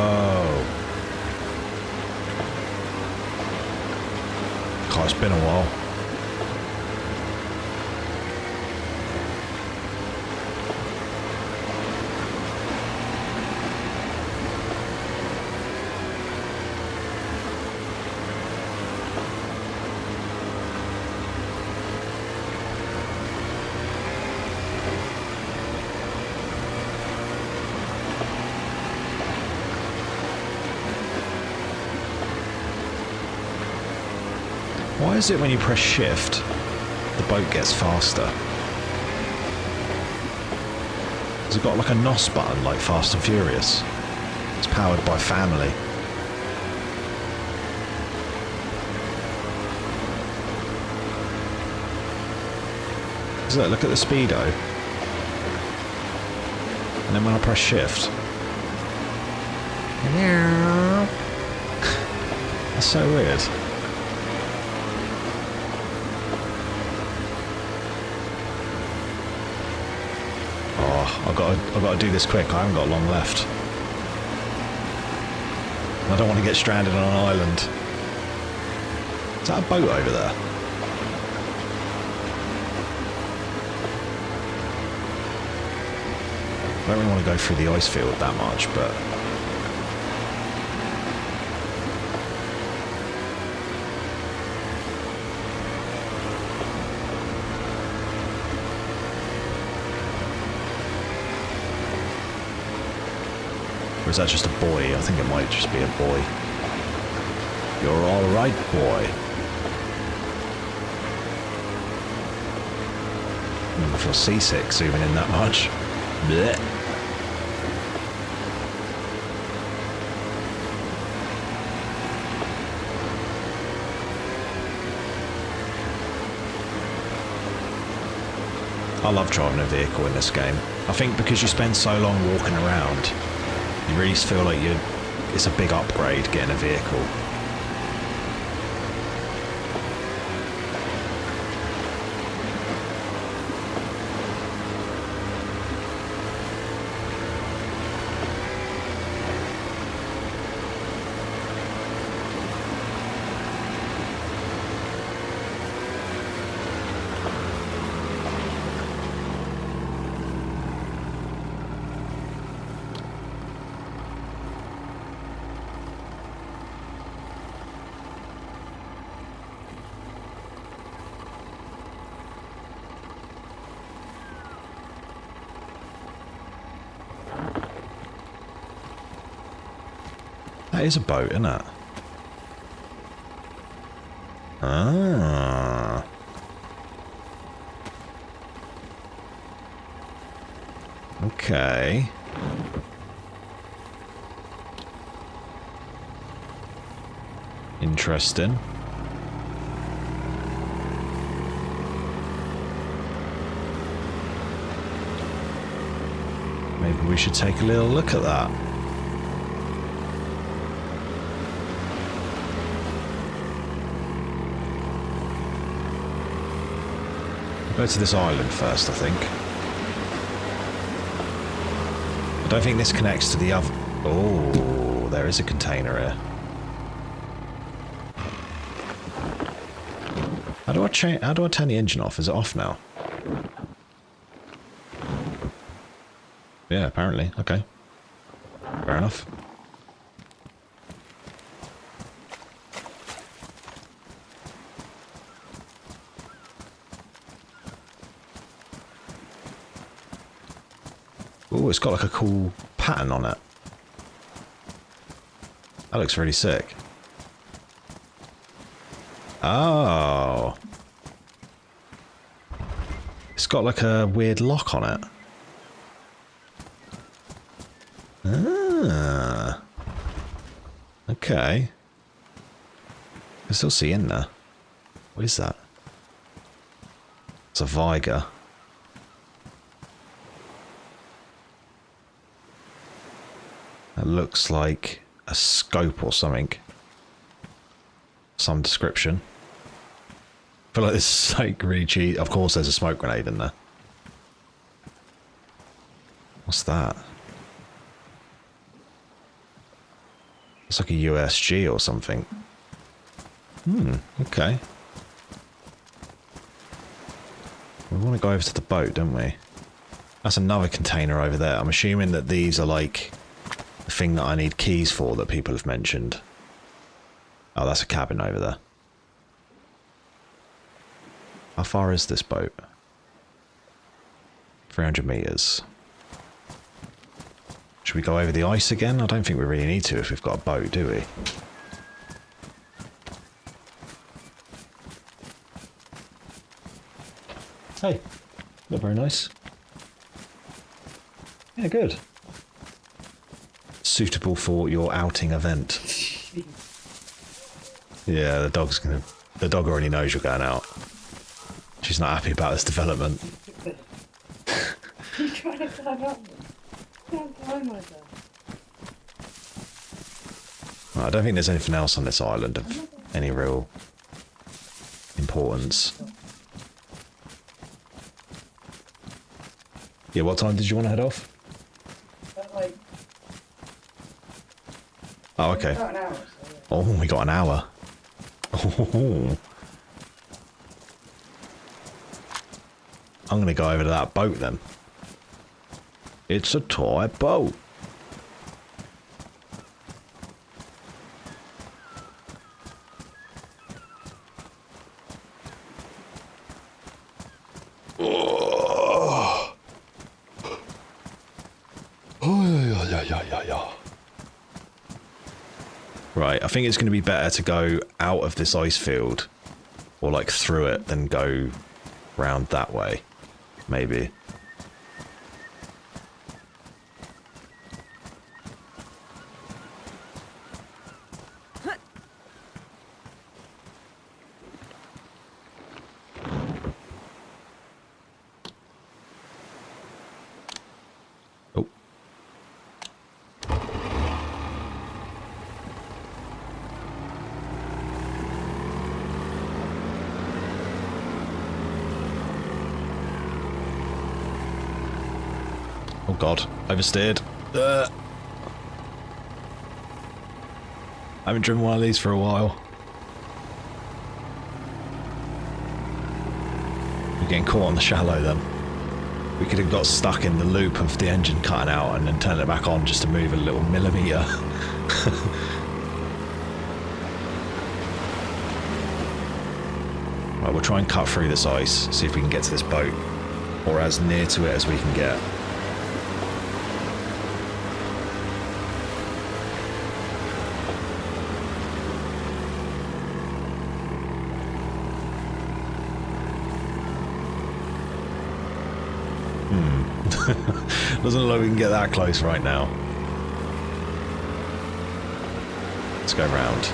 God, it's been a while. Why is it when you press shift, the boat gets faster? Has it got like a NOS button like Fast and Furious? It's powered by family. Look at the speedo. And then when I press shift. That's so weird. I've got to do this quick. I haven't got long left. I don't want to get stranded on an island. Is that a boat over there? I don't really want to go through the ice field that much, but... Or is that just a boy? I think it might just be a boy. You're alright, boy. I feel seasick zooming in that much. Blech. I love driving a vehicle in this game. I think because you spend so long walking around, you really feel like it's a big upgrade getting a vehicle. That is a boat, isn't it? Ah. Okay. Interesting. Maybe we should take a little look at that. Go to this island first, I think. I don't think this connects to the other... Oh, there is a container here. How do I turn the engine off? Is it off now? Yeah, apparently. Okay. Fair enough. Oh, it's got like a cool pattern on it. That looks really sick. Oh. It's got like a weird lock on it. Ah. Okay. I can still see in there. What is that? It's a Viger. That looks like a scope or something. Some description. I feel like this is like really cheap. Of course there's a smoke grenade in there. What's that? It's like a USG or something. Okay. We want to go over to the boat, don't we? That's another container over there. I'm assuming that these are like the thing that I need keys for that people have mentioned. Oh, that's a cabin over there. How far is this boat? 300 meters. Should we go over the ice again? I don't think we really need to if we've got a boat, do we? Hey, not very nice. Yeah, good. Suitable for your outing event. Yeah, the dog already knows you're going out. She's not happy about this development. You're trying to climb up me. Can't climb myself. Well, I don't think there's anything else on this island of any real importance. Yeah, what time did you want to head off? Like, Oh, okay. about an hour, so yeah. Oh, we got an hour. Oh. I'm going to go over to that boat then. It's a toy boat. Oh. Right, I think it's going to be better to go out of this ice field, or like through it, than go round that way, maybe. Oh god, oversteered. I haven't driven one of these for a while. We're getting caught on the shallow then. We could have got stuck in the loop of the engine cutting out and then turn it back on just to move a little millimetre. Right, we'll try and cut through this ice, see if we can get to this boat, or as near to it as we can get. Doesn't look like we can get that close right now. Let's go round.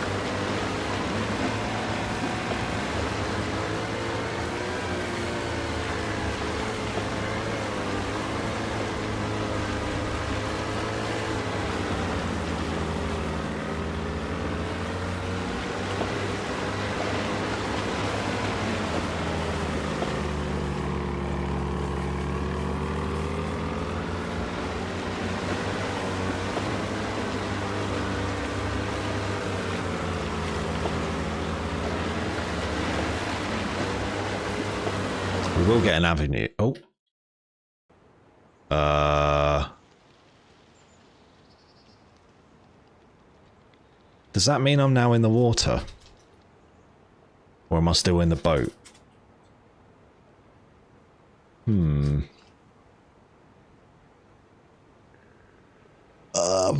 We will get an avenue. Oh. Does that mean I'm now in the water? Or am I still in the boat? I'm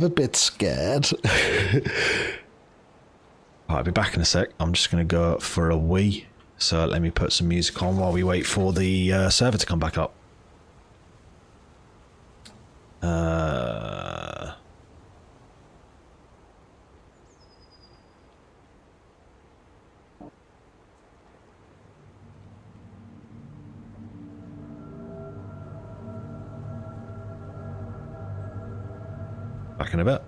a bit scared. I'll be back in a sec. I'm just going to go for a wee. So let me put some music on while we wait for the server to come back up. Back in a bit.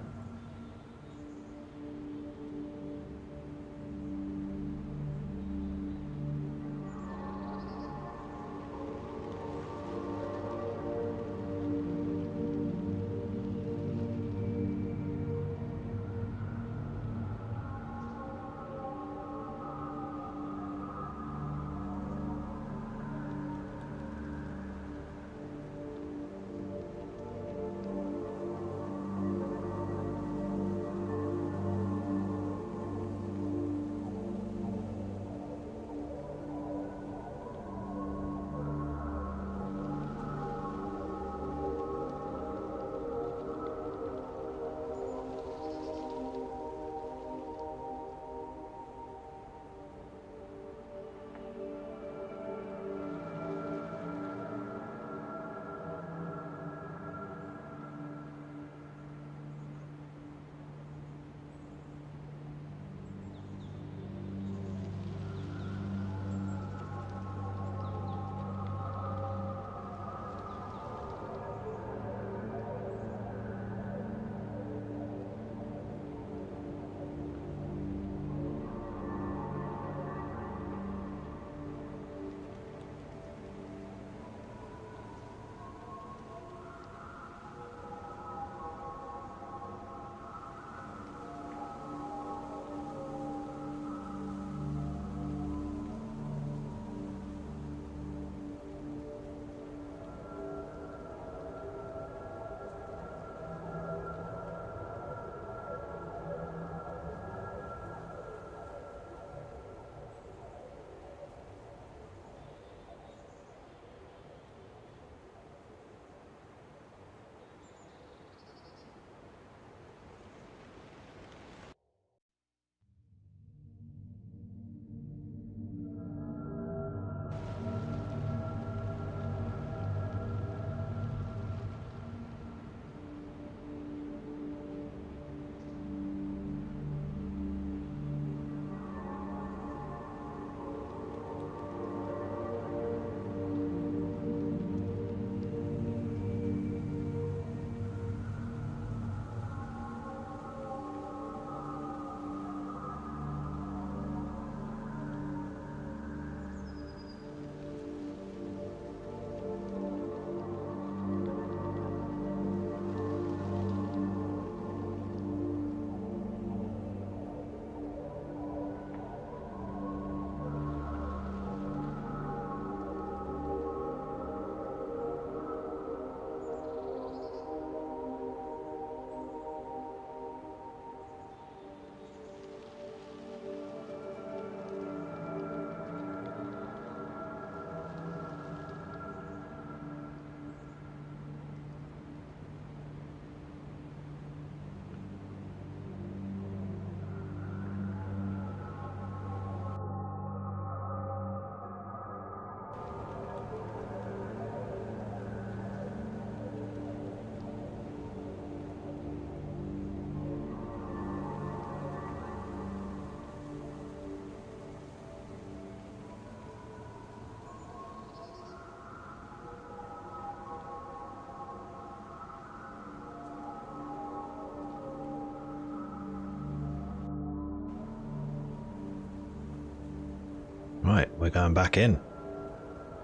Right, we're going back in.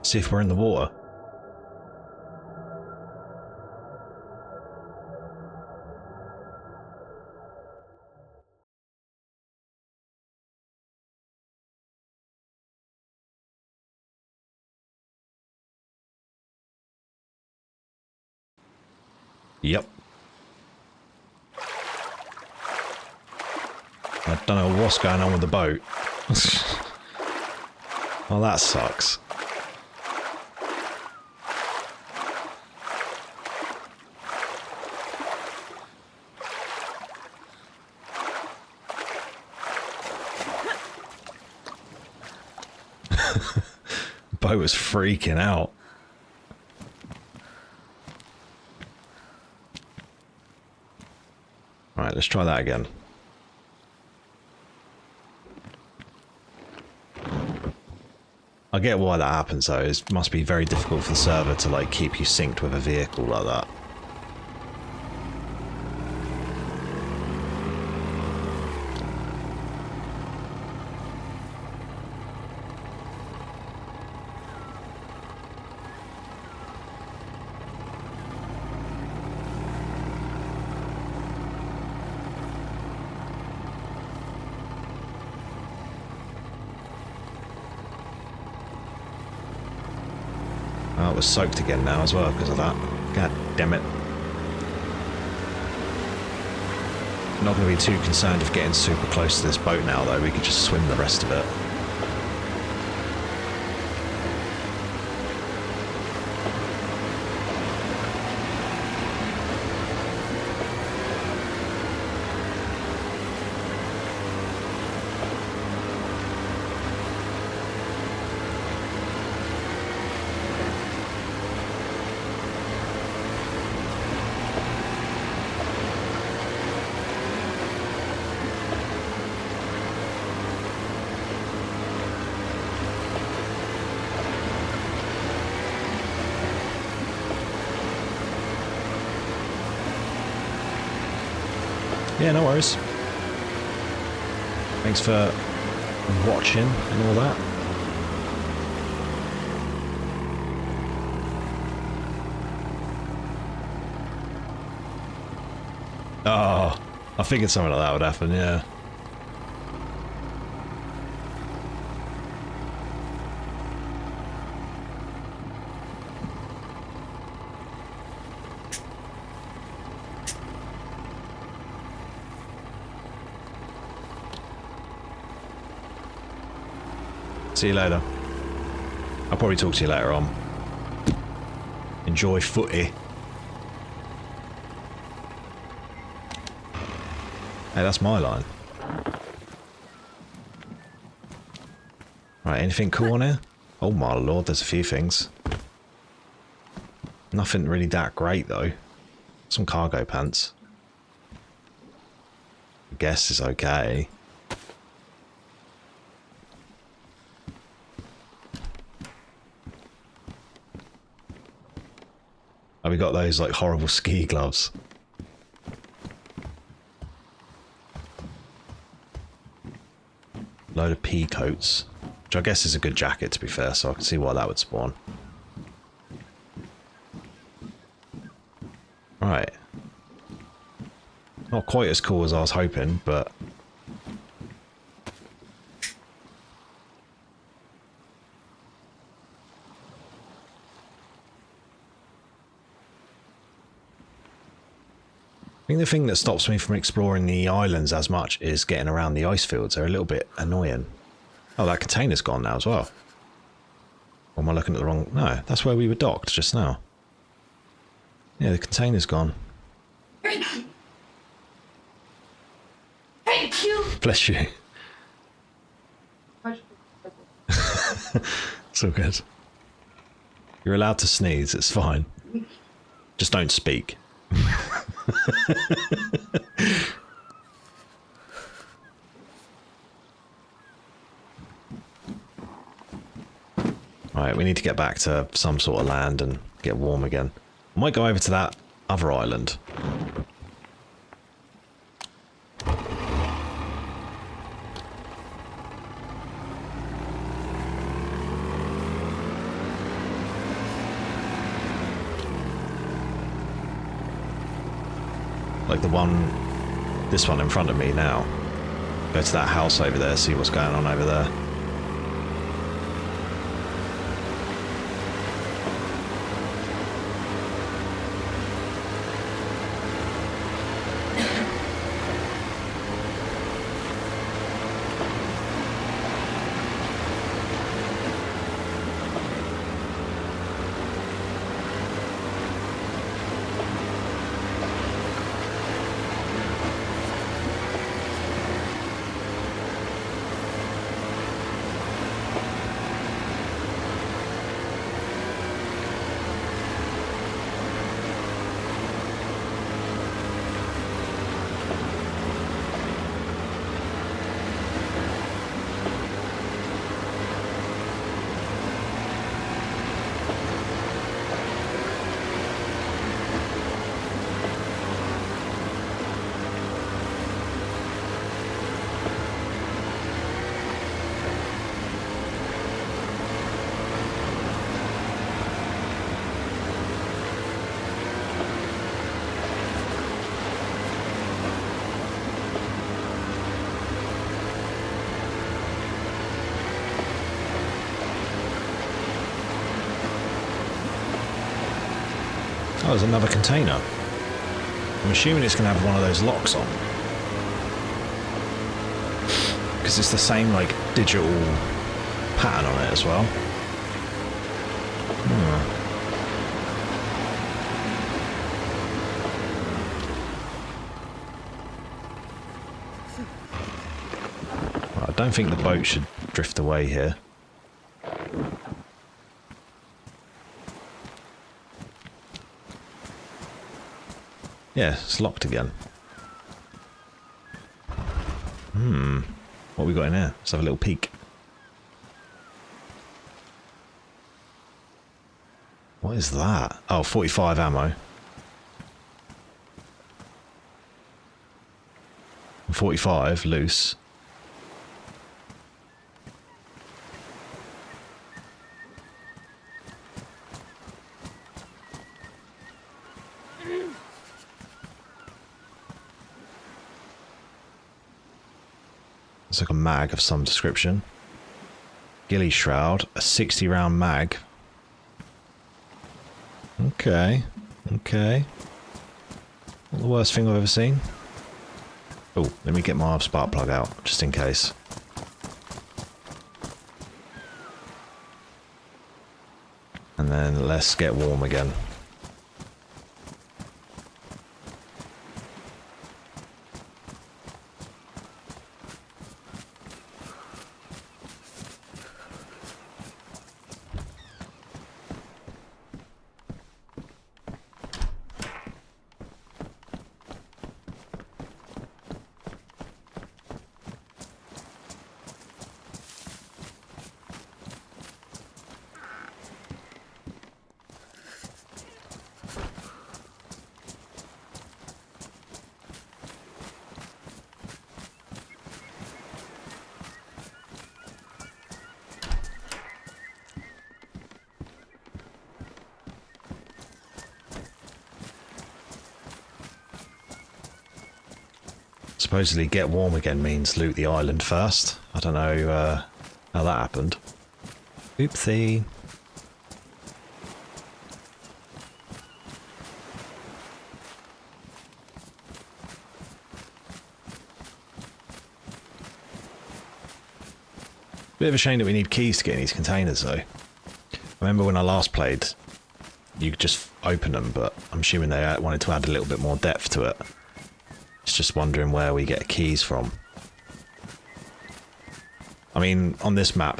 See if we're in the water. Yep. I don't know what's going on with the boat. Well, that sucks. Boat was freaking out. Right, let's try that again. I get why that happens though. It must be very difficult for the server to like keep you synced with a vehicle like that. Oh, it was soaked again now as well because of that. God damn it. Not going to be too concerned of getting super close to this boat now though. We could just swim the rest of it. Yeah, no worries. Thanks for watching and all that. Oh, I figured something like that would happen, yeah. See you later. I'll probably talk to you later on. Enjoy footy. Hey, that's my line. Right, anything cool on here? Oh my lord, there's a few things. Nothing really that great though. Some cargo pants. I guess is okay. Oh, we got those like horrible ski gloves. Load of pea coats, which I guess is a good jacket to be fair, so I can see why that would spawn. Right. Not quite as cool as I was hoping, but... I think the thing that stops me from exploring the islands as much is getting around the ice fields. They're a little bit annoying. Oh, that container's gone now as well. Or am I looking at the wrong... No, that's where we were docked just now. Yeah, the container's gone. Thank you. Thank you. Bless you. It's all good. You're allowed to sneeze, it's fine. Just don't speak. Right, we need to get back to some sort of land and get warm again. I might go over to that other island. Like the one, this one in front of me now. Go to that house over there, see what's going on over there. Oh, there's another container. I'm assuming it's going to have one of those locks on. Because it's the same, like, digital pattern on it as well. Well, I don't think the boat should drift away here. Yeah, it's locked again. What we got in here? Let's have a little peek. What is that? Oh, 45 ammo. 45 loose. It's like a mag of some description. Ghillie shroud, a 60 round mag. Okay, okay. Not the worst thing I've ever seen. Oh, let me get my spark plug out, just in case. And then let's get warm again. Supposedly get warm again means loot the island first. I don't know how that happened. Oopsie. Bit of a shame that we need keys to get in these containers though. I remember when I last played, you could just open them, but I'm assuming they wanted to add a little bit more depth to it. Just wondering where we get keys from. I mean, on this map,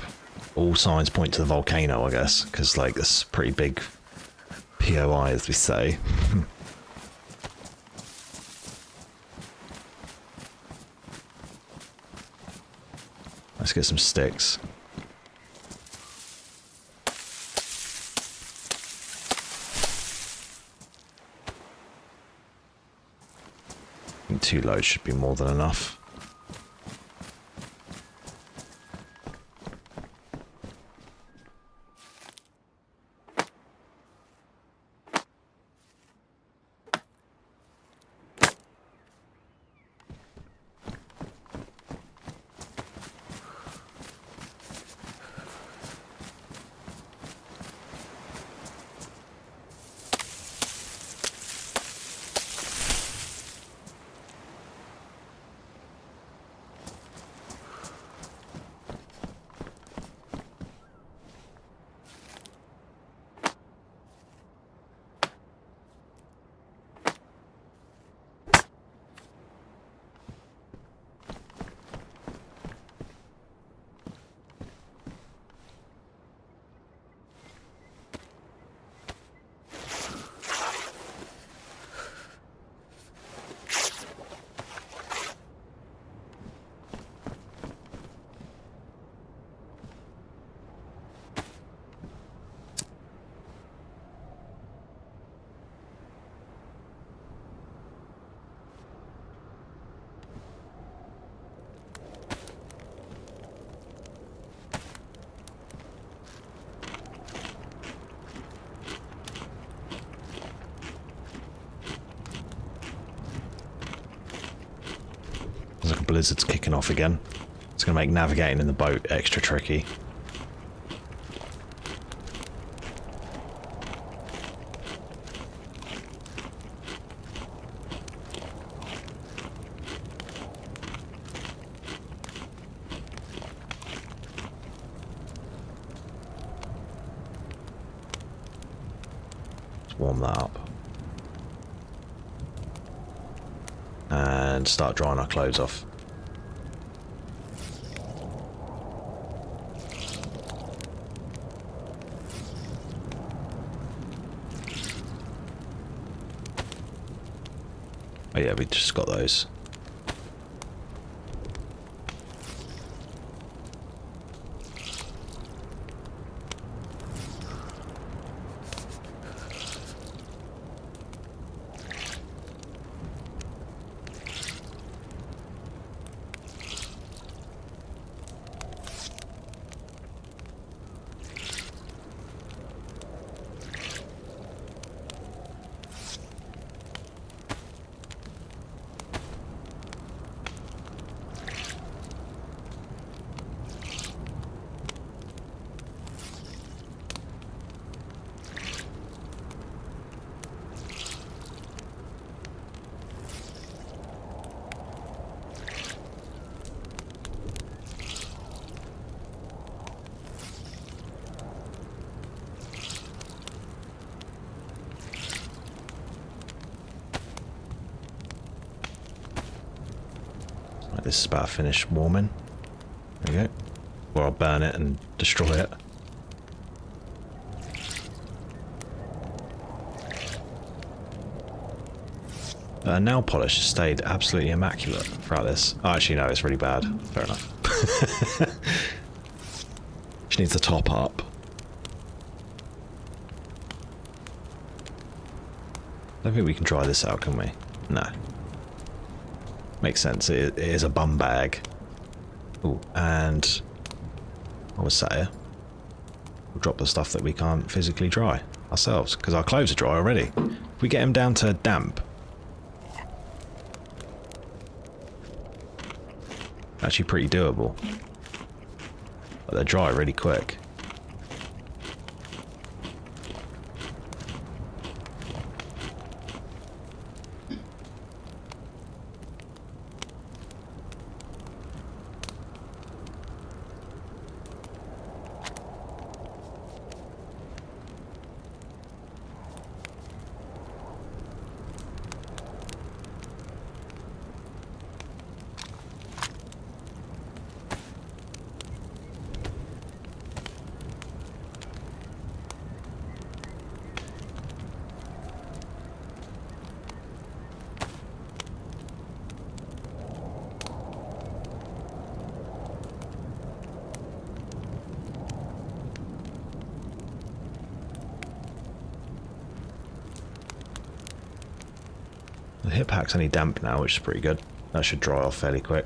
all signs point to the volcano, I guess, because, like, this pretty big POI, as we say. Let's get some sticks. I think 2 loads should be more than enough. blizzard's kicking off again. It's going to make navigating in the boat extra tricky. Let's warm that up. And start drying our clothes off. Oh yeah, we just got those. Right, this is about to finish warming. There we go. Or I'll burn it and destroy it. Nail polish has stayed absolutely immaculate throughout this. Oh, actually, no, it's really bad. Fair enough. She needs to top up. I don't think we can try this out, can we? No. Makes sense. It is a bum bag. Ooh, and what was that here? We'll drop the stuff that we can't physically dry ourselves, because our clothes are dry already. If we get them down to damp, actually pretty doable. But they're dry really quick. The hip pack's only damp now, which is pretty good. That should dry off fairly quick.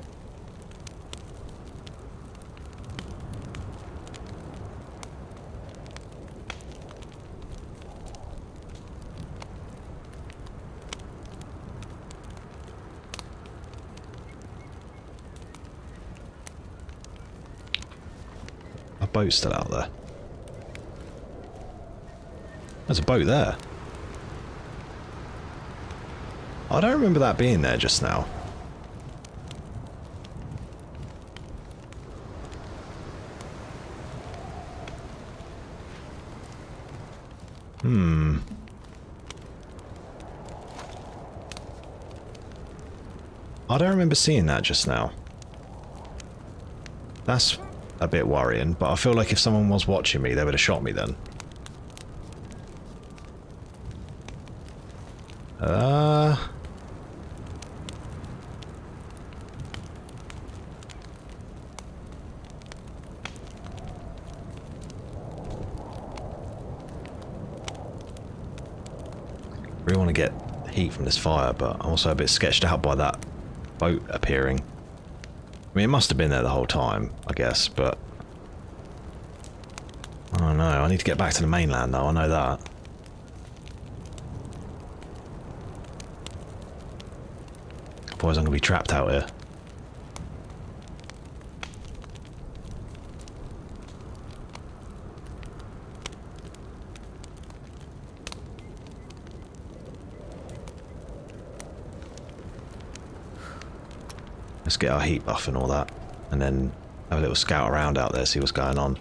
A boat's still out there. There's a boat there. I don't remember that being there just now. I don't remember seeing that just now. That's a bit worrying, but I feel like if someone was watching me, they would have shot me then. I really want to get heat from this fire, but I'm also a bit sketched out by that boat appearing. I mean, it must have been there the whole time, I guess, but I don't know. I need to get back to the mainland, though. I know that. Otherwise, I'm going to be trapped out here. Let's get our heat buff and all that, and then have a little scout around out there, see what's going on.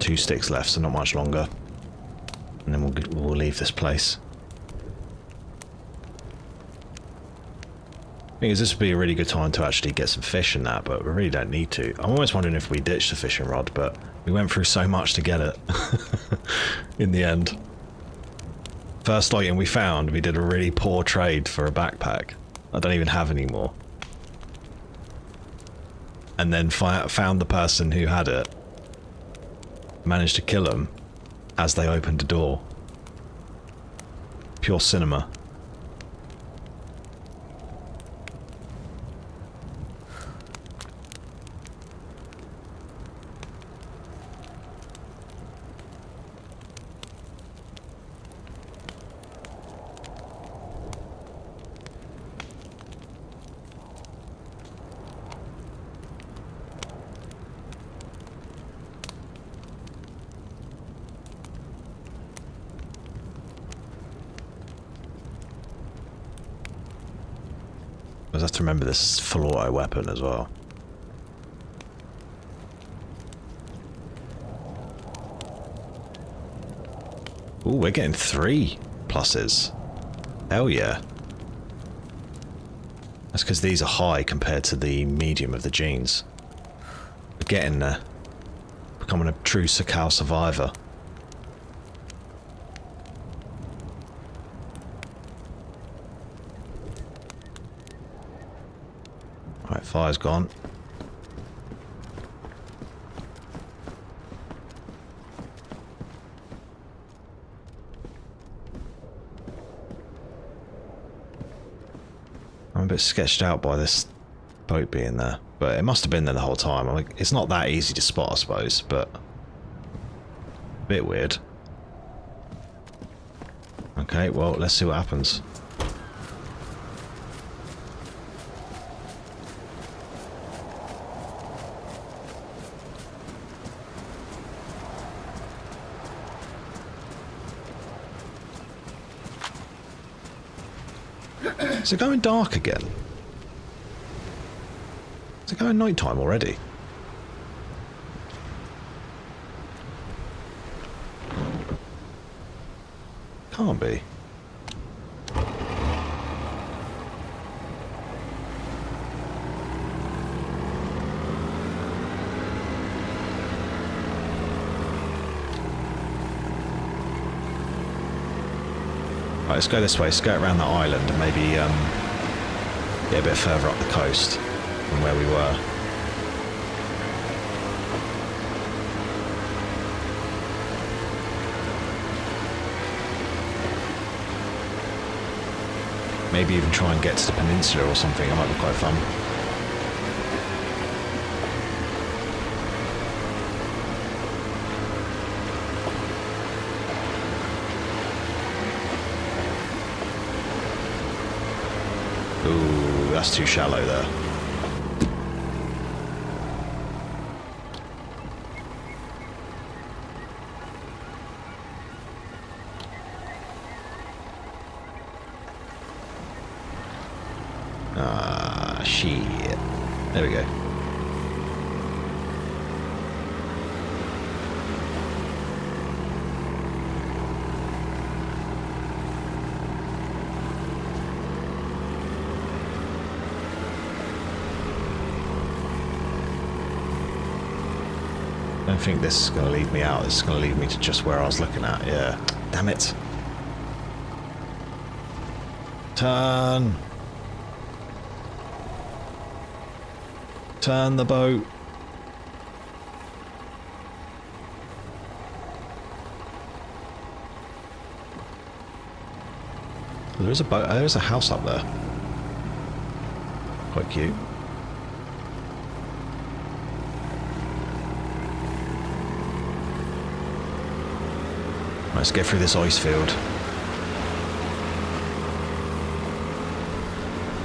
Two sticks left, so not much longer, and then we'll leave this place. Thing is, this would be a really good time to actually get some fish in that, but we really don't need to. I'm almost wondering if we ditched the fishing rod, but we went through so much to get it in the end. First item we found, we did a really poor trade for a backpack. I don't even have any more. And then found the person who had it. Managed to kill them as they opened the door. Pure cinema. I have to remember this full auto weapon as well. Ooh, we're getting 3 pluses. Hell yeah. That's because these are high compared to the medium of the jeans. We're getting there. Becoming a true Sakhal survivor. Alright, fire's gone. I'm a bit sketched out by this boat being there, but it must have been there the whole time. Like, it's not that easy to spot, I suppose, but a bit weird. Okay, well, let's see what happens. Is it going dark again? Is it going nighttime already? Can't be. Right, let's go this way, skirt around that island and maybe get a bit further up the coast from where we were. Maybe even try and get to the peninsula or something, that might be quite fun. Ooh, that's too shallow there. Ah, shit. There we go. I don't think this is going to lead me out. This is going to lead me to just where I was looking at. Yeah. Damn it. Turn. Turn the boat. There is a boat. There is a house up there. Quite cute. Let's get through this ice field.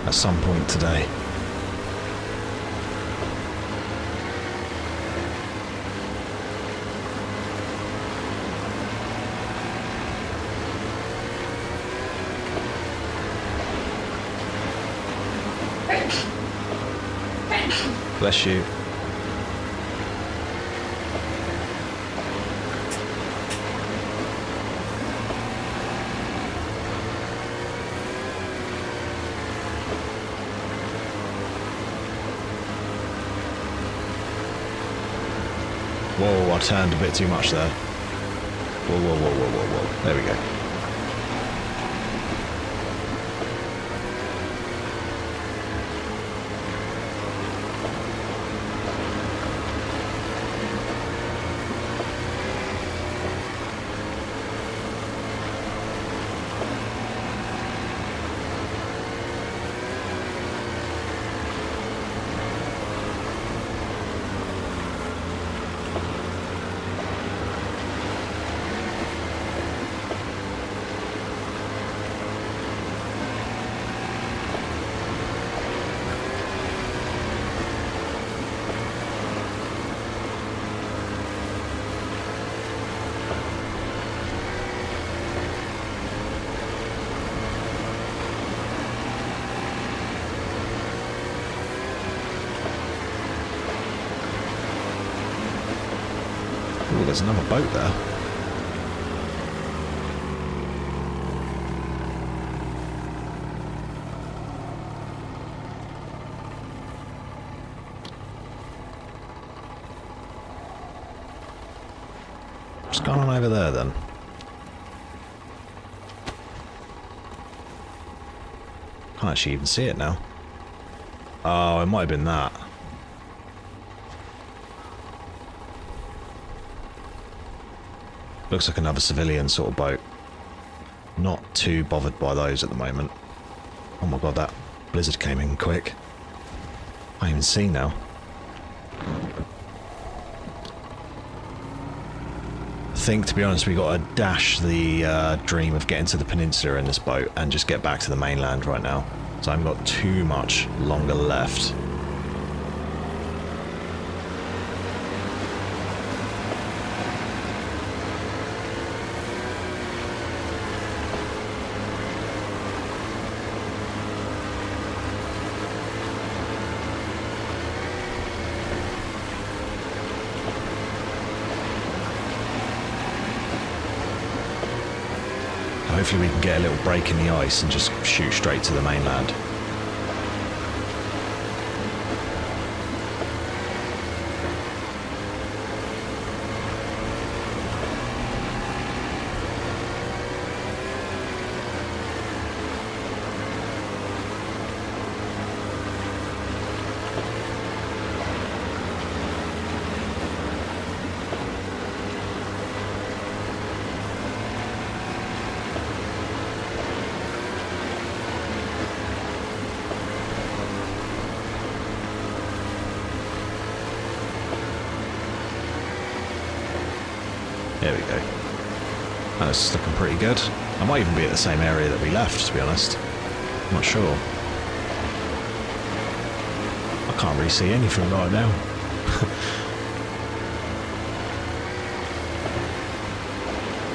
At some point today. Bless you. Whoa, I turned a bit too much there. Whoa, whoa, whoa, whoa, whoa, whoa. There we go. Oh, there's another boat there. What's going on over there then? Can't actually even see it now. Oh, it might have been that. Looks like another civilian sort of boat. Not too bothered by those at the moment. Oh my god, that blizzard came in quick. I can't even see now. I think, to be honest, we got to dash the dream of getting to the peninsula in this boat and just get back to the mainland right now. So I haven't got too much longer left. Hopefully we can get a little break in the ice and just shoot straight to the mainland. There we go. That's looking pretty good. I might even be at the same area that we left, to be honest. I'm not sure. I can't really see anything right now.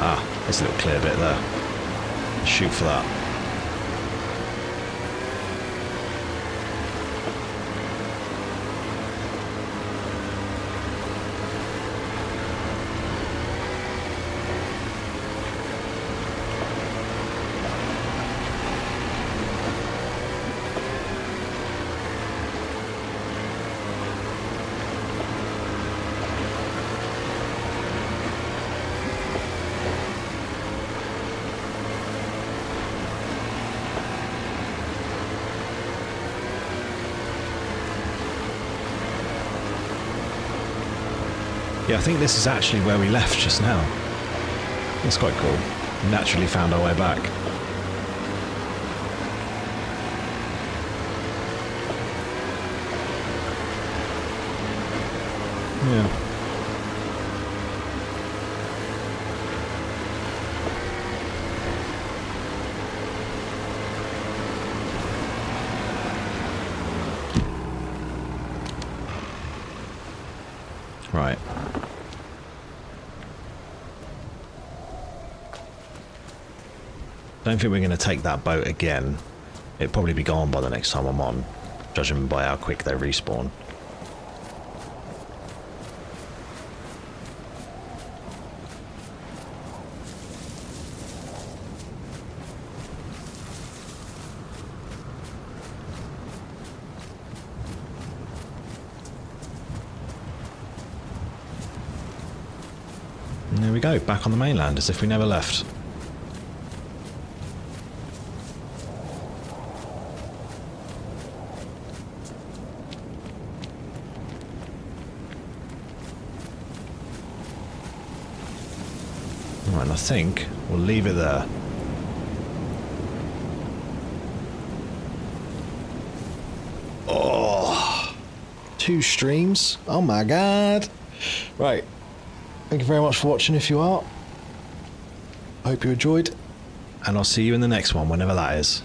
Ah, there's a little clear bit there. Shoot for that. Yeah, I think this is actually where we left just now. It's quite cool. We naturally found our way back. Yeah. Right. Don't think we're going to take that boat again. It'll probably be gone by the next time I'm on, judging by how quick they respawn. And there we go, back on the mainland as if we never left. Right, and I think we'll leave it there. Oh, 2 streams. Oh my god. Right. Thank you very much for watching if you are. I hope you enjoyed. And I'll see you in the next one, whenever that is.